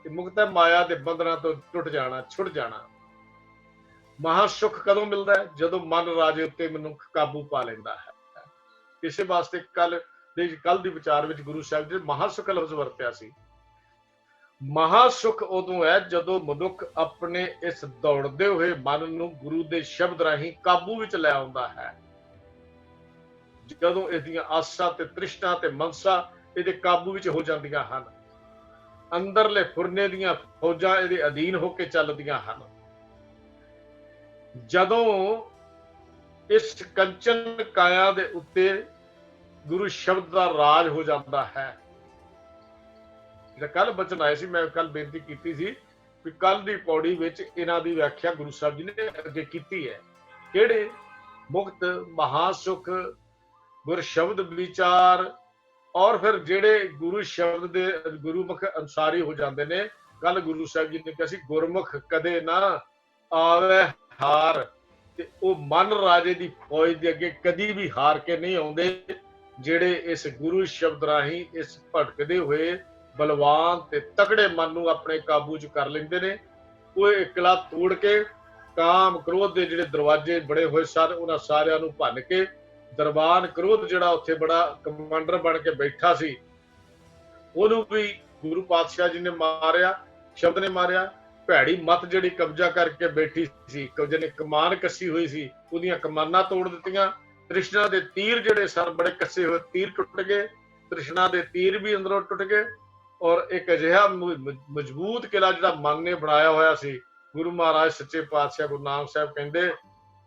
ਮੁਕਤ ਹੈ ਮਾਇਆ ਦੇ ਬੰਧਨਾਂ ਤੋਂ ਟੁੱਟ ਜਾਣਾ, ਛੁੱਟ ਜਾਣਾ। ਮਹਾ ਸੁਖ ਕਦੋਂ ਮਿਲਦਾ ਹੈ? ਜਦੋਂ ਮਨ ਰਾਜੇ ਉੱਤੇ ਮਨੁੱਖ ਕਾਬੂ ਪਾ ਲੈਂਦਾ ਹੈ। ਇਸੇ ਵਾਸਤੇ ਕੱਲ ਦੀ ਵਿਚਾਰ ਵਿੱਚ ਗੁਰੂ ਸਾਹਿਬ ਜੀ ਨੇ ਮਹਾ ਸੁਖ ਲਫ਼ਜ਼ ਵਰਤਿਆ ਸੀ। ਮਹਾ ਸੁਖ ਉਦੋਂ ਹੈ ਜਦੋਂ ਮਨੁੱਖ ਆਪਣੇ ਇਸ ਦੌੜਦੇ ਹੋਏ ਮਨ ਨੂੰ ਗੁਰੂ ਦੇ ਸ਼ਬਦ ਰਾਹੀਂ ਕਾਬੂ ਵਿੱਚ ਲੈ ਆਉਂਦਾ ਹੈ। ਜਦੋਂ ਇਹਦੀਆਂ ਆਸਾਂ ਤੇ ਤ੍ਰਿਸ਼ਨਾ ਤੇ ਮਨਸਾ ਇਹਦੇ ਕਾਬੂ ਵਿੱਚ ਹੋ ਜਾਂਦੀਆਂ ਹਨ, ਅੰਦਰਲੇ ਫੁਰਨੇ ਦੀਆਂ ਫੌਜਾਂ ਇਹਦੇ ਅਧੀਨ ਹੋ ਕੇ ਚੱਲਦੀਆਂ ਹਨ। ਜਦੋਂ ਇਸ ਕੰਚਨ ਕਾਇਆ ਦੇ ਉੱਤੇ ਗੁਰੂ ਸ਼ਬਦ ਦਾ ਰਾਜ ਹੋ ਜਾਂਦਾ ਹੈ। ਜਿਹੜਾ ਕੱਲ ਬਚਨ ਆਏ ਸੀ, ਮੈਂ ਕੱਲ ਬੇਨਤੀ ਕੀਤੀ ਸੀ ਵੀ ਕੱਲ ਦੀ ਪੌੜੀ ਵਿੱਚ ਇਹਨਾਂ ਦੀ ਵਿਆਖਿਆ ਗੁਰੂ ਸਾਹਿਬ ਜੀ ਨੇ ਅੱਗੇ ਕੀਤੀ ਹੈ। ਕਿਹੜੇ? ਮੁਕਤ ਮਹਾਸੁਖ ਗੁਰ ਸ਼ਬਦ ਵਿਚਾਰ, ਔਰ ਫਿਰ ਜਿਹੜੇ ਗੁਰੂ ਸ਼ਬਦ ਦੇ ਗੁਰੂਮੁਖ ਅਨੁਸਾਰੀ ਹੋ ਜਾਂਦੇ ਨੇ। ਕੱਲ ਗੁਰੂ ਸਾਹਿਬ ਜੀ ਨੇ ਕਿਹਾ ਸੀ ਗੁਰਮੁਖ ਕਦੇ ਨਾ ਆਵੇ ਹਾਰ, ਤੇ ਉਹ ਮਨ ਰਾਜੇ ਦੀ ਫੌਜ ਦੇ ਅੱਗੇ ਕਦੀ ਵੀ ਹਾਰ ਕੇ ਨਹੀਂ ਆਉਂਦੇ, ਜਿਹੜੇ ਇਸ ਗੁਰੂ ਸ਼ਬਦ ਰਾਹੀਂ ਇਸ ਭਟਕਦੇ ਹੋਏ ਬਲਵਾਨ ਤੇ ਤਕੜੇ ਮਨ ਨੂੰ ਆਪਣੇ ਕਾਬੂ 'ਚ ਕਰ ਲੈਂਦੇ ਨੇ। ਉਹ ਇਹ ਕਿਲਾ ਤੋੜ ਕੇ ਕਾਮ ਕ੍ਰੋਧ ਦੇ ਜਿਹੜੇ ਦਰਵਾਜ਼ੇ ਬੜੇ ਹੋਏ ਸਨ ਉਹਨਾਂ ਸਾਰਿਆਂ ਨੂੰ ਭੰਨ ਕੇ ਦਰਬਾਨ ਕ੍ਰੋਧ ਜਿਹੜਾ ਉੱਥੇ ਬੜਾ ਕਮਾਂਡਰ ਬਣ ਕੇ ਬੈਠਾ ਸੀ ਉਹਨੂੰ ਵੀ ਗੁਰੂ ਪਾਤਸ਼ਾਹ ਜੀ ਨੇ ਮਾਰਿਆ, ਸ਼ਬਦ ਨੇ ਮਾਰਿਆ। ਭੈੜੀ ਮੱਤ ਜਿਹੜੀ ਕਬਜ਼ਾ ਕਰਕੇ ਬੈਠੀ ਸੀ, ਜਿਹਨੇ ਕਮਾਨ ਕੱਸੀ ਹੋਈ ਸੀ, ਉਹਦੀਆਂ ਕਮਾਨਾਂ ਤੋੜ ਦਿੱਤੀਆਂ। ਤ੍ਰਿਸ਼ਨਾ ਦੇ ਤੀਰ ਜਿਹੜੇ ਸਨ ਬੜੇ ਕੱਸੇ ਹੋਏ ਤੀਰ ਟੁੱਟ ਗਏ, ਤ੍ਰਿਸ਼ਨਾ ਦੇ ਤੀਰ ਵੀ ਅੰਦਰੋਂ ਟੁੱਟ ਗਏ। ਔਰ ਇੱਕ ਅਜਿਹਾ ਮਜ਼ਬੂਤ ਕਿਲਾ ਜਿਹੜਾ ਮਨ ਨੇ ਬਣਾਇਆ ਹੋਇਆ ਸੀ, ਗੁਰੂ ਮਹਾਰਾਜ ਸੱਚੇ ਪਾਤਸ਼ਾਹ ਗੁਰੂ ਨਾਨਕ ਸਾਹਿਬ ਕਹਿੰਦੇ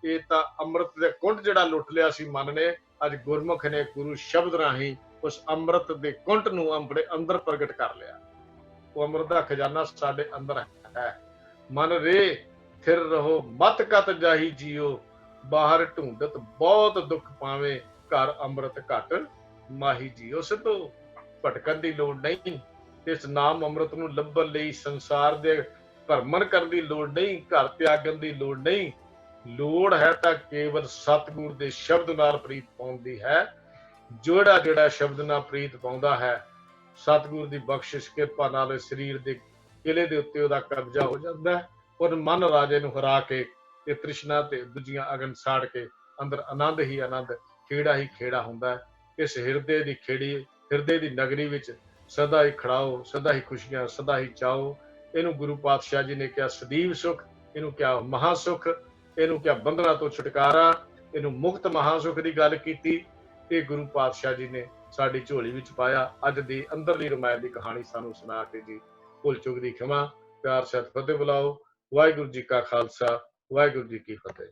ਇਹ ਤਾਂ ਅੰਮ੍ਰਿਤ ਦੇ ਕੁੰਡ ਜਿਹੜਾ ਲੁੱਟ ਲਿਆ ਸੀ ਮਨ ਨੇ, ਅੱਜ ਗੁਰਮੁਖ ਨੇ ਗੁਰੂ ਸ਼ਬਦ ਰਾਹੀਂ ਉਸ ਅੰਮ੍ਰਿਤ ਦੇ ਕੁੰਡ ਨੂੰ ਆਪਣੇ ਅੰਦਰ ਪ੍ਰਗਟ ਕਰ ਲਿਆ। ਉਹ ਅੰਮ੍ਰਿਤ ਦਾ ਖਜ਼ਾਨਾ ਸਾਡੇ ਅੰਦਰ ਹੈ। ਮਨ ਰੇ ਥਿਰ ਰਹੋ ਮਤ ਕਤ ਜਾਹੀ ਜੀਓ, ਬਾਹਰ ਢੂੰਡਤ ਬਹੁਤ ਦੁੱਖ ਪਾਵੇਂ, ਘਰ ਅੰਮ੍ਰਿਤ ਘਟ ਮਾਹੀ ਜੀਓ। ਸਿੱਧੋ ਭਟਕਣ ਦੀ ਲੋੜ ਨਹੀਂ, ਇਸ ਨਾਮ ਅੰਮ੍ਰਿਤ ਨੂੰ ਲੱਭਣ ਲਈ ਸੰਸਾਰ ਦੇ ਭਰਮਣ ਕਰਨ ਦੀ ਲੋੜ ਨਹੀਂ, ਘਰ ਤਿਆਗਣ ਦੀ ਲੋੜ ਨਹੀਂ। ਲੋੜ ਹੈ ਤਾਂ ਕੇਵਲ ਸਤਿਗੁਰ ਦੇ ਸ਼ਬਦ ਨਾਲ ਪ੍ਰੀਤ ਪਾਉਣ ਦੀ ਹੈ। ਜਿਹੜਾ ਸ਼ਬਦ ਨਾਲ ਪ੍ਰੀਤ ਪਾਉਂਦਾ ਹੈ, ਸਤਿਗੁਰ ਦੀ ਬਖਸ਼ਿਸ਼ ਕਿਰਪਾ ਨਾਲ ਸਰੀਰ ਦੇ ਕਿਲੇ ਦੇ ਉੱਤੇ ਉਹਦਾ ਕਬਜ਼ਾ ਹੋ ਜਾਂਦਾ ਹੈ। ਔਰ ਮਨ ਰਾਜੇ ਨੂੰ ਹਰਾ ਕੇ ਤੇ ਤ੍ਰਿਸ਼ਨਾ ਤੇ ਦੂਜੀਆਂ ਅਗਨ ਸਾੜ ਕੇ ਅੰਦਰ ਆਨੰਦ ਹੀ ਆਨੰਦ, ਖੇੜਾ ਹੀ ਖੇੜਾ ਹੁੰਦਾ ਹੈ। ਇਸ ਹਿਰਦੇ ਦੀ ਖੇੜੀ, ਹਿਰਦੇ ਦੀ ਨਗਰੀ ਵਿੱਚ ਸਦਾ ਹੀ ਖੜਾਓ, ਸਦਾ ਹੀ ਖੁਸ਼ੀਆਂ, ਸਦਾ ਹੀ ਚਾਓ। ਇਹਨੂੰ ਗੁਰੂ ਪਾਤਸ਼ਾਹ ਜੀ ਨੇ ਕਿਹਾ ਸਦੀਵ ਸੁਖ, ਇਹਨੂੰ ਕਿਹਾ ਮਹਾ ਸੁਖ, ਇਹਨੂੰ ਕਿਹਾ ਬੰਧਨਾਂ ਤੋਂ ਛੁਟਕਾਰਾ, ਇਹਨੂੰ ਮੁਕਤ ਮਹਾ ਸੁਖ ਦੀ ਗੱਲ ਕੀਤੀ। ਇਹ ਗੁਰੂ ਪਾਤਸ਼ਾਹ ਜੀ ਨੇ ਸਾਡੀ ਝੋਲੀ ਵਿੱਚ ਪਾਇਆ। ਅੱਜ ਦੀ ਅੰਦਰਲੀ ਰਮਾਇਣ ਦੀ ਕਹਾਣੀ ਸਾਨੂੰ ਸੁਣਾ ਕੇ ਜੀ ਭੁੱਲ ਚੁੱਕ ਦੀ ਖਿਮਾ, ਪਿਆਰ ਸਹਿਤ ਫਤਿਹ ਬੁਲਾਓ। ਵਾਹਿਗੁਰੂ ਜੀ ਕਾ ਖਾਲਸਾ, ਵਾਹਿਗੁਰੂ ਜੀ ਕੀ ਫਤਿਹ।